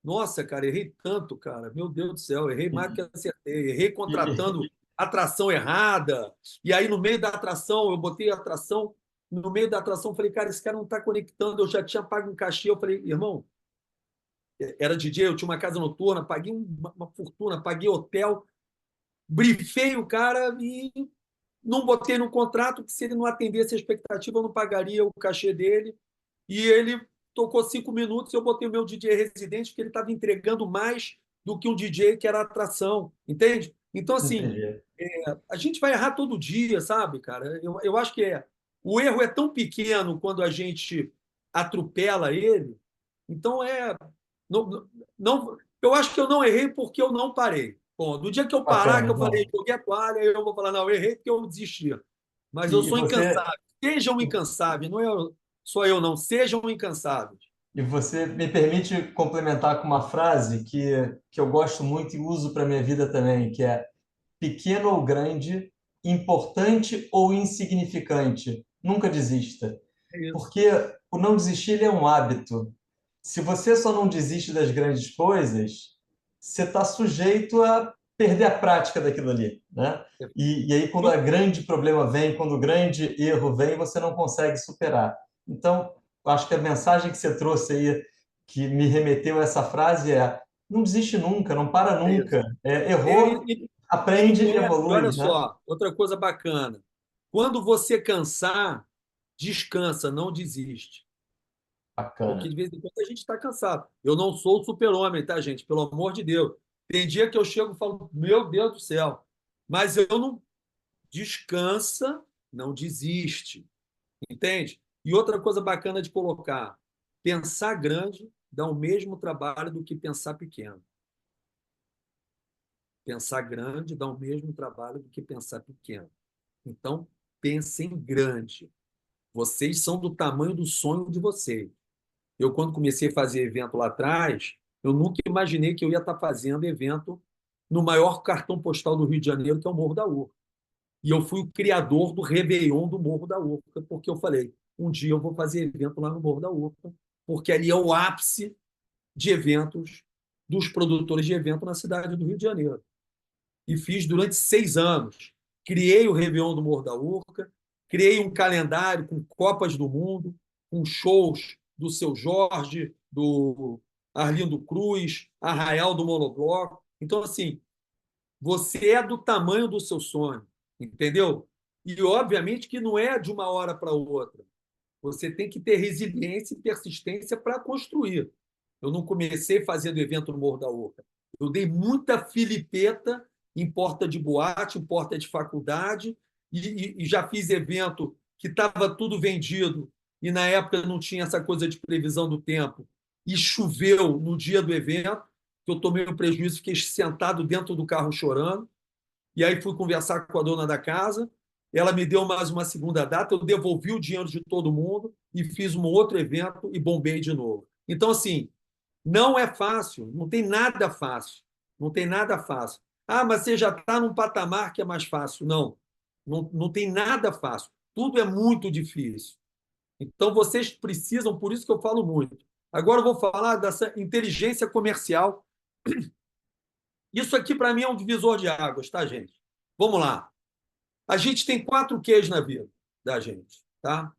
Nossa, cara, errei tanto, cara. Meu Deus do céu, errei mais do que E, acertei. Errei e- contratando atração errada. E aí, no meio da atração, eu botei a atração. No meio da atração, eu falei, cara, esse cara não está conectando. Eu já tinha pago um cachê. Eu falei, irmão, era DJ, eu tinha uma casa noturna, paguei uma fortuna, paguei hotel, brifei o cara e não botei no contrato que se ele não atendesse a expectativa, eu não pagaria o cachê dele. E ele tocou 5 minutos e eu botei o meu DJ residente, porque ele estava entregando mais do que um DJ que era atração, entende? Então, assim, entendi. a gente vai errar todo dia, sabe, cara? Eu acho que o erro é tão pequeno quando a gente atropela ele. Então, não, não, eu acho que eu não errei porque eu não parei. Bom, no dia que eu parar, Bacana, que eu falei, João. joguei a toalha, eu vou falar, não, eu errei porque eu desisti. Mas eu E sou você, incansável. Sejam incansáveis, não é só eu, não. Sejam incansáveis. e você me permite complementar com uma frase que eu gosto muito e uso para a minha vida também, que é pequeno ou grande, importante ou insignificante, nunca desista. É isso. Porque o não desistir ele é um hábito. Se você só não desiste das grandes coisas, você está sujeito a perder a prática daquilo ali, né? E aí, quando o grande problema vem, quando o grande erro vem, você não consegue superar. Então, eu acho que a mensagem que você trouxe aí, que me remeteu a essa frase é: não desiste nunca, não para É isso. nunca. E, Errou, e- e aprende não e é. E olha evolui, né? só, outra coisa bacana. Quando você cansar, descansa, não desiste. Porque Bacana. de vez em quando a gente está cansado. Eu não sou o super-homem, tá, gente? Pelo amor de Deus. Tem dia que eu chego e falo, meu Deus do céu. Mas eu não descansa, não desiste. Entende? E outra coisa bacana de colocar: pensar grande dá o mesmo trabalho do que pensar pequeno. Pensar grande dá o mesmo trabalho do que pensar pequeno. Então, pensem grande. Vocês são do tamanho do sonho de vocês. Eu, quando comecei a fazer evento lá atrás, eu nunca imaginei que eu ia estar fazendo evento no maior cartão postal do Rio de Janeiro, que é o Morro da Urca. E eu fui o criador do Réveillon do Morro da Urca, porque eu falei, um dia eu vou fazer evento lá no Morro da Urca, porque ali é o ápice de eventos dos produtores de evento na cidade do Rio de Janeiro. E fiz durante 6 anos. Criei o Réveillon do Morro da Urca, criei um calendário com Copas do Mundo, com shows do Seu Jorge, do Arlindo Cruz, Arraial do Monobloco. Então, assim, você é do tamanho do seu sonho, entendeu? E, obviamente, que não é de uma hora para outra. Você tem que ter resiliência e persistência para construir. Eu não comecei fazendo evento no Morro da Urca. Eu dei muita filipeta em porta de boate, em porta de faculdade, e já fiz evento que estava tudo vendido, e na época não tinha essa coisa de previsão do tempo, e choveu no dia do evento, que eu tomei um prejuízo, fiquei sentado dentro do carro chorando, e aí fui conversar com a dona da casa, ela me deu mais uma segunda data, eu devolvi o dinheiro de todo mundo e fiz um outro evento e bombei de novo. Então, assim, não é fácil, não tem nada fácil. Não tem nada fácil. Ah, mas você já está num patamar que é mais fácil. Não, não tem nada fácil. Tudo é muito difícil. Então, vocês precisam, por isso que eu falo muito. Agora eu vou falar dessa inteligência comercial. Isso aqui, para mim, é um divisor de águas, tá, gente? Vamos lá. A gente tem 4 Qs na vida da gente, tá?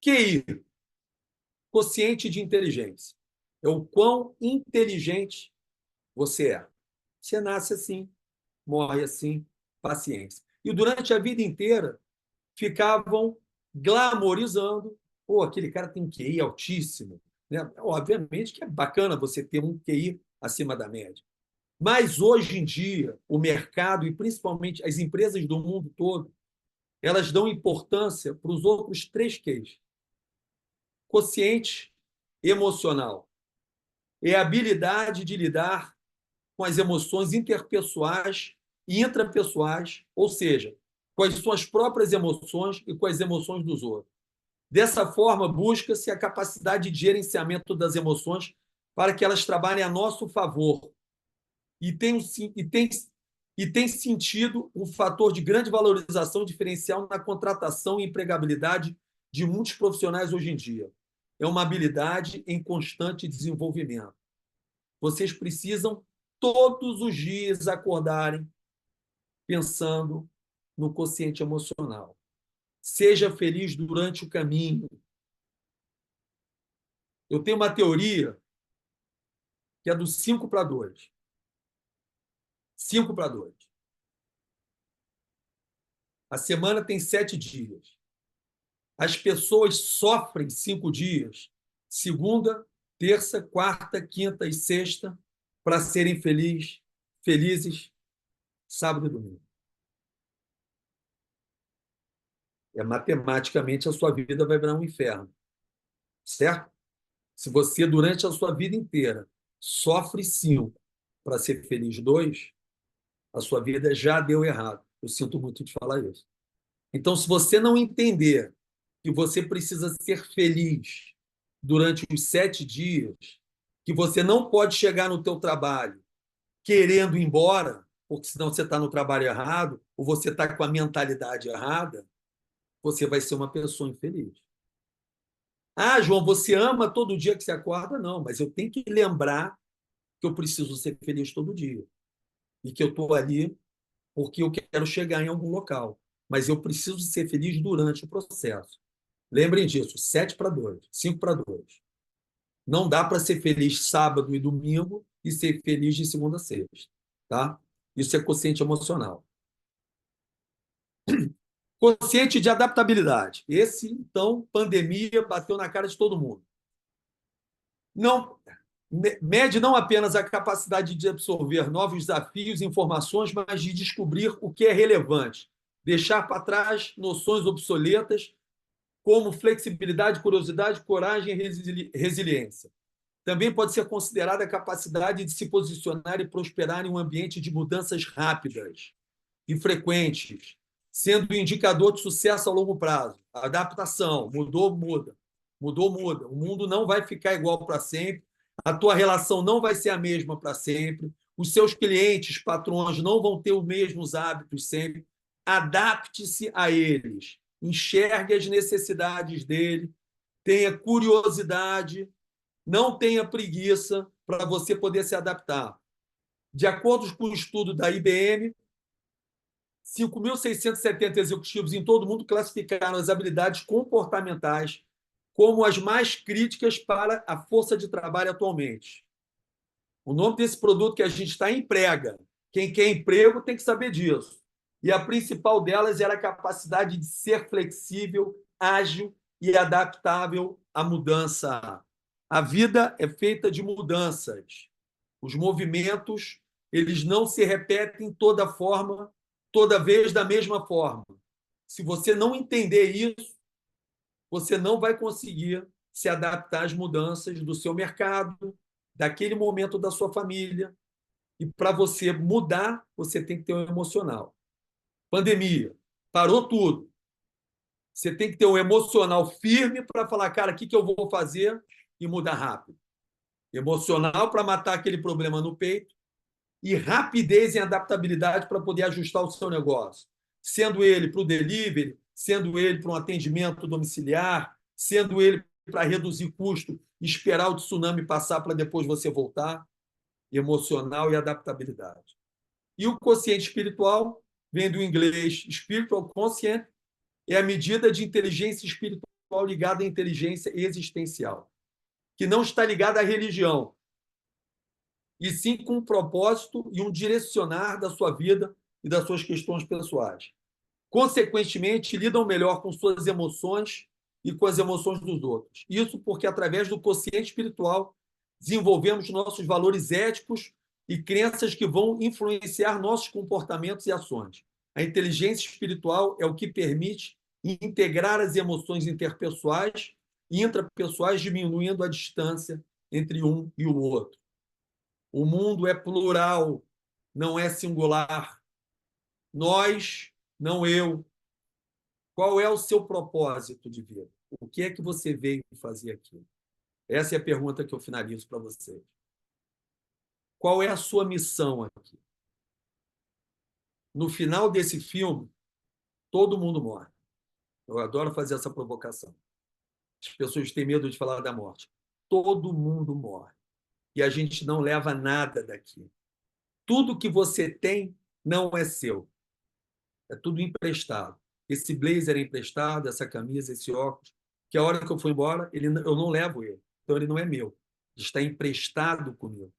QI, quociente de inteligência. É o quão inteligente você é. Você nasce assim, morre assim, paciência. e durante a vida inteira ficavam glamorizando, pô, aquele cara tem um QI altíssimo, né? Obviamente que é bacana você ter um QI acima da média. Mas hoje em dia, o mercado e principalmente as empresas do mundo todo, elas dão importância para os outros três Qs. Quociente emocional é a habilidade de lidar com as emoções interpessoais e intrapessoais, ou seja, com as suas próprias emoções e com as emoções dos outros. Dessa forma, busca-se a capacidade de gerenciamento das emoções para que elas trabalhem a nosso favor e tem sentido um fator de grande valorização diferencial na contratação e empregabilidade de muitos profissionais hoje em dia. É uma habilidade em constante desenvolvimento. Vocês precisam todos os dias acordarem pensando no quociente emocional. Seja feliz durante o caminho. Eu tenho uma teoria que é do 5 para 2. 5 para 2. A semana tem 7 dias. As pessoas sofrem 5 dias, segunda, terça, quarta, quinta e sexta, para serem felizes sábado e domingo. Matematicamente, a sua vida vai virar um inferno, certo? Se você, durante a sua vida inteira, sofre 5 para ser feliz 2, a sua vida já deu errado. Eu sinto muito de falar isso. Então, se você não entender que você precisa ser feliz durante os 7 dias, que você não pode chegar no teu trabalho querendo ir embora, porque senão você está no trabalho errado, ou você está com a mentalidade errada, você vai ser uma pessoa infeliz. Ah, João, você ama todo dia que você acorda? Não, mas eu tenho que lembrar que eu preciso ser feliz todo dia. E que eu estou ali porque eu quero chegar em algum local. Mas eu preciso ser feliz durante o processo. Lembrem disso, 7 para 2, 5 para 2. Não dá para ser feliz sábado e domingo e ser feliz de segunda a sexta. Tá? Isso é quociente emocional. Quociente de adaptabilidade. Esse, então, pandemia bateu na cara de todo mundo. Não, mede não apenas a capacidade de absorver novos desafios e informações, mas de descobrir o que é relevante, deixar para trás noções obsoletas como flexibilidade, curiosidade, coragem e resiliência. Também pode ser considerada a capacidade de se posicionar e prosperar em um ambiente de mudanças rápidas e frequentes, sendo um indicador de sucesso a longo prazo. A adaptação, mudou, muda. Mudou, muda. O mundo não vai ficar igual para sempre, a tua relação não vai ser a mesma para sempre, os seus clientes, patrões não vão ter os mesmos hábitos sempre. Adapte-se a eles, enxergue as necessidades dele, tenha curiosidade, não tenha preguiça para você poder se adaptar. De acordo com o estudo da IBM, 5.670 executivos em todo o mundo classificaram as habilidades comportamentais como as mais críticas para a força de trabalho atualmente. O nome desse produto que a gente está emprega. Quem quer emprego tem que saber disso. E a principal delas era a capacidade de ser flexível, ágil e adaptável à mudança. A vida é feita de mudanças. Os movimentos, eles não se repetem toda vez da mesma forma. Se você não entender isso, você não vai conseguir se adaptar às mudanças do seu mercado, daquele momento da sua família. E para você mudar, você tem que ter um emocional. Pandemia, parou tudo. Você tem que ter um emocional firme para falar, cara, o que eu vou fazer e mudar rápido. Emocional para matar aquele problema no peito e rapidez em adaptabilidade para poder ajustar o seu negócio, sendo ele para o delivery, sendo ele para um atendimento domiciliar, sendo ele para reduzir custo, esperar o tsunami passar para depois você voltar, emocional e adaptabilidade. E o quociente espiritual vem do inglês spiritual quotient, é a medida de inteligência espiritual ligada à inteligência existencial, que não está ligada à religião, e sim com um propósito e um direcionar da sua vida e das suas questões pessoais. consequentemente, lidam melhor com suas emoções e com as emoções dos outros. Isso porque, através do quociente espiritual, desenvolvemos nossos valores éticos e crenças que vão influenciar nossos comportamentos e ações. A inteligência espiritual é o que permite integrar as emoções interpessoais e intrapessoais, diminuindo a distância entre um e o outro. O mundo é plural, não é singular. Nós, não eu. Qual é o seu propósito de vida? O que é que você veio fazer aqui? Essa é a pergunta que eu finalizo para vocês. Qual é a sua missão aqui? No final desse filme, todo mundo morre. Eu adoro fazer essa provocação. As pessoas têm medo de falar da morte. Todo mundo morre. E a gente não leva nada daqui. Tudo que você tem não é seu. É tudo emprestado. Esse blazer é emprestado, essa camisa, esse óculos, que a hora que eu for embora, eu não levo ele. Então, ele não é meu. Ele está emprestado comigo.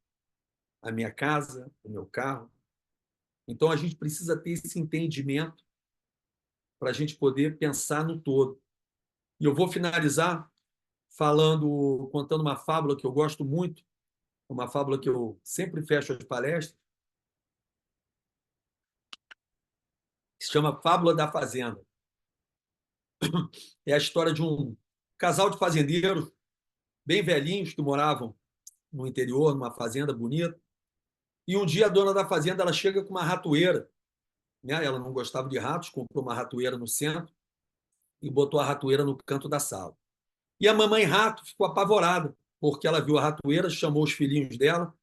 A minha casa, o meu carro. Então, a gente precisa ter esse entendimento para a gente poder pensar no todo. E eu vou finalizar contando uma fábula que eu gosto muito, uma fábula que eu sempre fecho as palestras, que se chama Fábula da Fazenda. É a história de um casal de fazendeiros bem velhinhos que moravam no interior, numa fazenda bonita. E um dia a dona da fazenda ela chega com uma ratoeira, né? Ela não gostava de ratos, comprou uma ratoeira no centro e botou a ratoeira no canto da sala. E a mamãe rato ficou apavorada, porque ela viu a ratoeira, chamou os filhinhos dela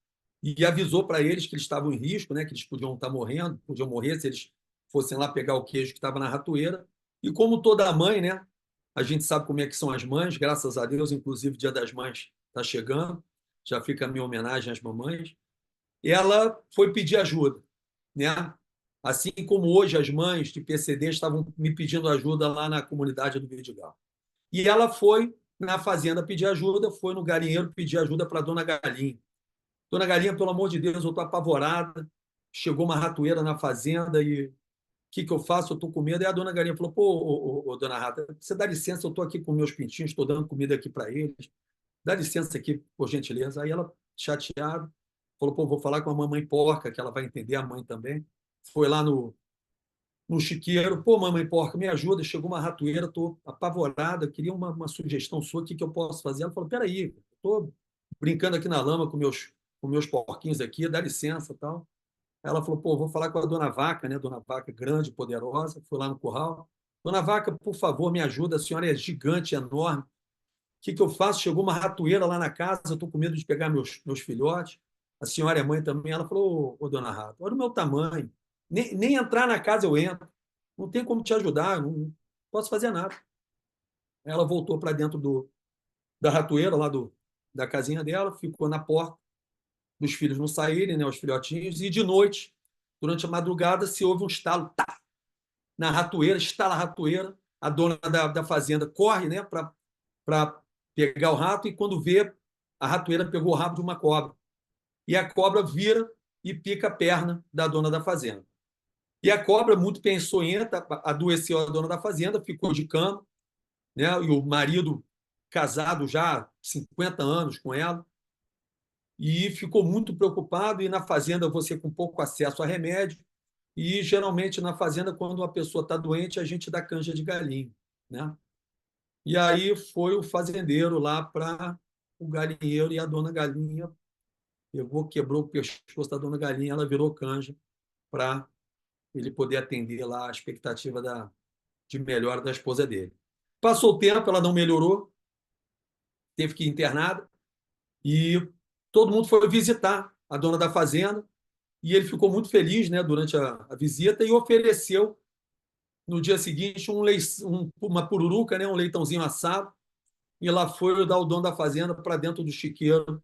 e avisou para eles que eles estavam em risco, né? Que eles podiam estar morrendo, podiam morrer se eles fossem lá pegar o queijo que estava na ratoeira. E como toda mãe, né? A gente sabe como é que são as mães, graças a Deus, inclusive o Dia das Mães está chegando, já fica a minha homenagem às mamães. Ela foi pedir ajuda, né? Assim como hoje as mães de PCD estavam me pedindo ajuda lá na comunidade do Vidigal. E ela foi na fazenda pedir ajuda, foi no galinheiro pedir ajuda para a Dona Galinha. Dona Galinha, pelo amor de Deus, eu estou apavorada. Chegou uma ratoeira na fazenda e o que eu faço? Eu estou com medo. E a Dona Galinha falou, pô, Dona Rata, você dá licença, eu estou aqui com meus pintinhos, estou dando comida aqui para eles. Dá licença aqui, por gentileza. Aí ela, chateada, falou, pô, vou falar com a mamãe porca, que ela vai entender, a mãe também. Foi lá no chiqueiro, pô, mamãe porca, me ajuda, chegou uma ratoeira, estou apavorada, queria uma sugestão sua, o que eu posso fazer? Ela falou, peraí, estou brincando aqui na lama com meus porquinhos aqui, dá licença e tal. Ela falou, pô, vou falar com a Dona Vaca, né? Dona Vaca grande, poderosa, foi lá no curral. Dona Vaca, por favor, me ajuda, a senhora é gigante, enorme. O que eu faço? Chegou uma ratoeira lá na casa, eu estou com medo de pegar meus filhotes. A senhora é mãe também. Ela falou, Dona Rata, olha o meu tamanho. Nem entrar na casa eu entro. Não tem como te ajudar, não posso fazer nada. Ela voltou para dentro da ratoeira, lá da casinha dela, ficou na porta, dos filhos não saírem, né, os filhotinhos, e de noite, durante a madrugada, se ouve um estalo, tá, na ratoeira, estala a ratoeira, a dona da fazenda corre, né, para pegar o rato, e quando vê, a ratoeira pegou o rabo de uma cobra. E a cobra vira e pica a perna da dona da fazenda. E a cobra, muito peçonhenta, adoeceu a dona da fazenda, ficou de cama, né? E o marido, casado já há 50 anos com ela, e ficou muito preocupado. E na fazenda você com pouco acesso a remédio, e geralmente na fazenda, quando uma pessoa está doente, a gente dá canja de galinha, né? E aí foi o fazendeiro lá para o galinheiro, e a dona galinha pegou, quebrou o pescoço da dona galinha, ela virou canja para ele poder atender lá a expectativa de melhora da esposa dele. Passou o tempo, ela não melhorou, teve que ir internada, e todo mundo foi visitar a dona da fazenda, e ele ficou muito feliz, né, durante a visita, e ofereceu, no dia seguinte, uma pururuca, né, um leitãozinho assado, e lá foi dar o dono da fazenda para dentro do chiqueiro,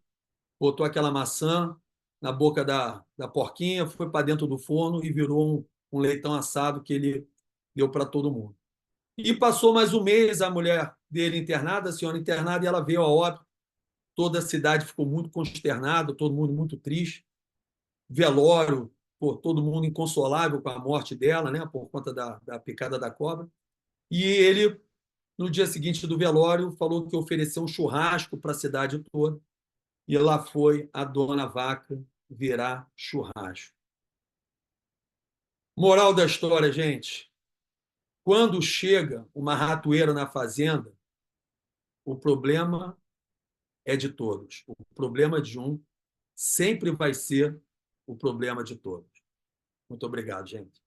botou aquela maçã na boca da porquinha, foi para dentro do forno e virou um leitão assado que ele deu para todo mundo. E passou mais um mês, a mulher dele internada, a senhora internada, e ela veio a óbito. Toda a cidade ficou muito consternada, todo mundo muito triste. Velório, pô, todo mundo inconsolável com a morte dela, né, por conta da picada da cobra. E ele, no dia seguinte do velório, falou que ofereceu um churrasco para a cidade toda. E lá foi a dona Vaca virar churrasco. Moral da história, gente. Quando chega uma ratoeira na fazenda, o problema é de todos. O problema de um sempre vai ser o problema de todos. Muito obrigado, gente.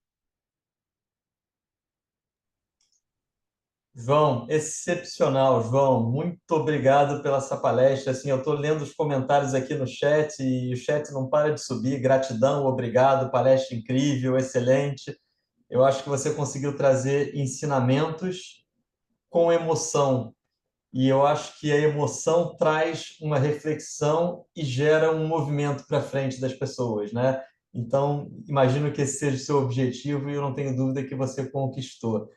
João, excepcional, João. Muito obrigado pela essa palestra. Assim, eu estou lendo os comentários aqui no chat e o chat não para de subir. Gratidão, obrigado, palestra incrível, excelente. Eu acho que você conseguiu trazer ensinamentos com emoção. E eu acho que a emoção traz uma reflexão e gera um movimento para frente das pessoas, né? Então, imagino que esse seja o seu objetivo e eu não tenho dúvida que você conquistou.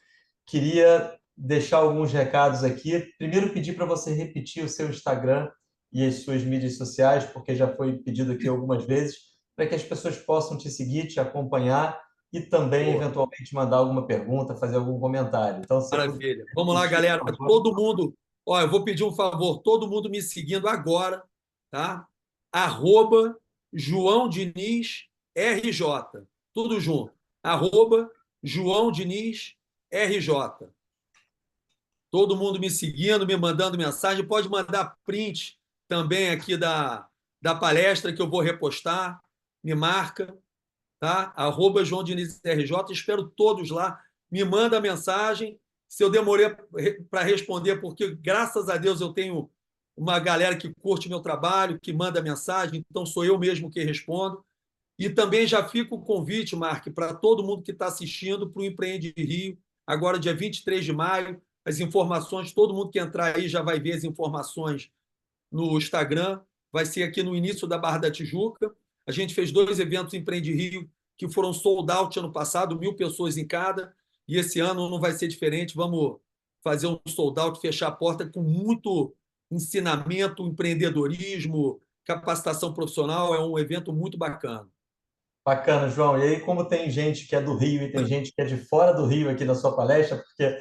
Queria deixar alguns recados aqui. Primeiro, pedir para você repetir o seu Instagram e as suas mídias sociais, porque já foi pedido aqui algumas vezes, para que as pessoas possam te seguir, te acompanhar e também, Boa, eventualmente, mandar alguma pergunta, fazer algum comentário. Então, se você puder maravilha. Vamos lá, repetir, galera. por favor. Todo mundo. Ó, eu vou pedir um favor, todo mundo me seguindo agora, tá? Arroba João Diniz RJ. Tudo junto. Arroba João Diniz RJ. Todo mundo me seguindo, me mandando mensagem. Pode mandar print também aqui da palestra que eu vou repostar. Me marca, tá? Arroba João Diniz RJ. Espero todos lá. Me manda mensagem. Se eu demorei para responder, porque graças a Deus eu tenho uma galera que curte meu trabalho, que manda mensagem, então sou eu mesmo que respondo. E também já fica o convite, Mark, para todo mundo que está assistindo para o Empreende Rio, agora dia 23 de maio, as informações, todo mundo que entrar aí já vai ver as informações no Instagram, vai ser aqui no início da Barra da Tijuca. A gente fez 2 eventos Empreende Rio que foram sold out ano passado, 1.000 pessoas em cada, e esse ano não vai ser diferente, vamos fazer um sold out, fechar a porta com muito ensinamento, empreendedorismo, capacitação profissional, é um evento muito bacana. Bacana, João. E aí, como tem gente que é do Rio e tem gente que é de fora do Rio aqui na sua palestra, porque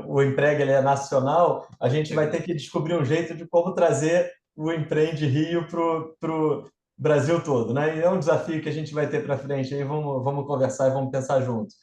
o Emprega ele é nacional, a gente vai ter que descobrir um jeito de como trazer o Empreende Rio para o Brasil todo, né? E é um desafio que a gente vai ter para frente. Aí vamos conversar e vamos pensar juntos.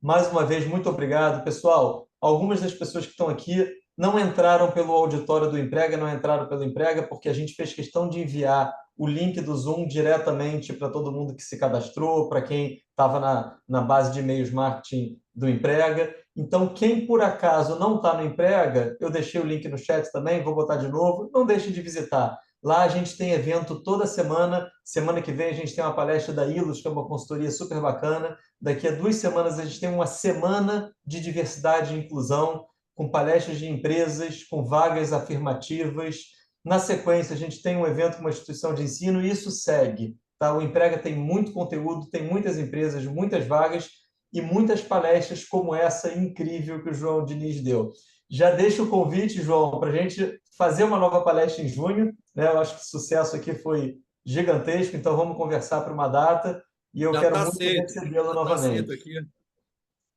Mais uma vez, muito obrigado, pessoal. Algumas das pessoas que estão aqui não entraram pelo auditório do Emprega, não entraram pelo Emprega, porque a gente fez questão de enviar o link do Zoom diretamente para todo mundo que se cadastrou, para quem estava na base de e-mails marketing do Emprega. Então, quem por acaso não está no Emprega, eu deixei o link no chat também, vou botar de novo, não deixe de visitar. Lá a gente tem evento toda semana. Semana que vem a gente tem uma palestra da Ilus, que é uma consultoria super bacana. Daqui a 2 semanas a gente tem uma semana de diversidade e inclusão, com palestras de empresas, com vagas afirmativas. Na sequência, a gente tem um evento com uma instituição de ensino e isso segue. Tá? O Emprega tem muito conteúdo, tem muitas empresas, muitas vagas e muitas palestras como essa incrível que o João Diniz deu. Já deixo o convite, João, para a gente fazer uma nova palestra em junho. Né? Eu acho que o sucesso aqui foi gigantesco, então vamos conversar para uma data e eu Já quero está muito aceito, recebê-lo já está aceito novamente. aqui. Que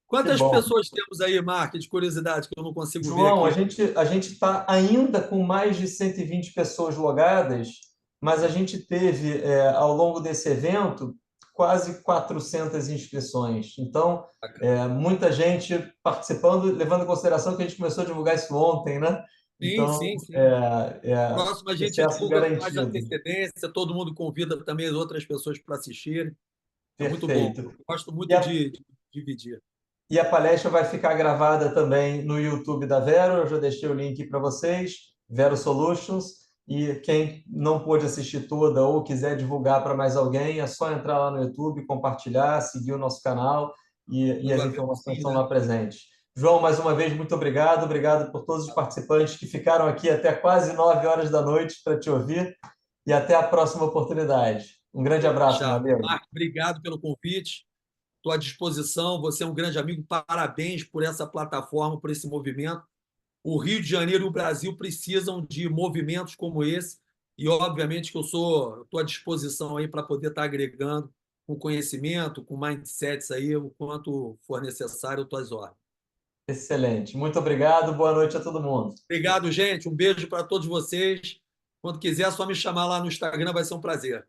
Quantas bom. pessoas temos aí, Mark, de curiosidade, que eu não consigo ver João, aqui? a gente está ainda com mais de 120 pessoas logadas, mas a gente teve, ao longo desse evento, quase 400 inscrições. Então, muita gente participando, levando em consideração que a gente começou a divulgar isso ontem, né? Sim, Então, sim, sim. Próximo a gente sucesso divulga com mais garantido. antecedência, todo mundo convida também as outras pessoas para assistirem. É muito bom. Perfeito. Gosto E muito a, de dividir. e a palestra vai ficar gravada também no YouTube da Vero. Eu já deixei o link para vocês, Vero Solutions. E quem não pôde assistir toda ou quiser divulgar para mais alguém, é só entrar lá no YouTube, compartilhar, seguir o nosso canal e Mundo as aberto, informações sim, estão né? lá presentes. João, mais uma vez, muito obrigado. Obrigado por todos os participantes que ficaram aqui até quase 9 horas da noite para te ouvir. E até a próxima oportunidade. Um grande Pode abraço, meu deixar. amigo. Mark, obrigado pelo convite. Estou à disposição. Você é um grande amigo. Parabéns por essa plataforma, por esse movimento. O Rio de Janeiro e o Brasil precisam de movimentos como esse. E, obviamente, que eu estou à disposição aí para poder estar agregando com conhecimento, com mindsets aí, o quanto for necessário, tuas ordens. Excelente. Muito obrigado. Boa noite a todo mundo. Obrigado, gente. Um beijo para todos vocês. Quando quiser, é só me chamar lá no Instagram, vai ser um prazer.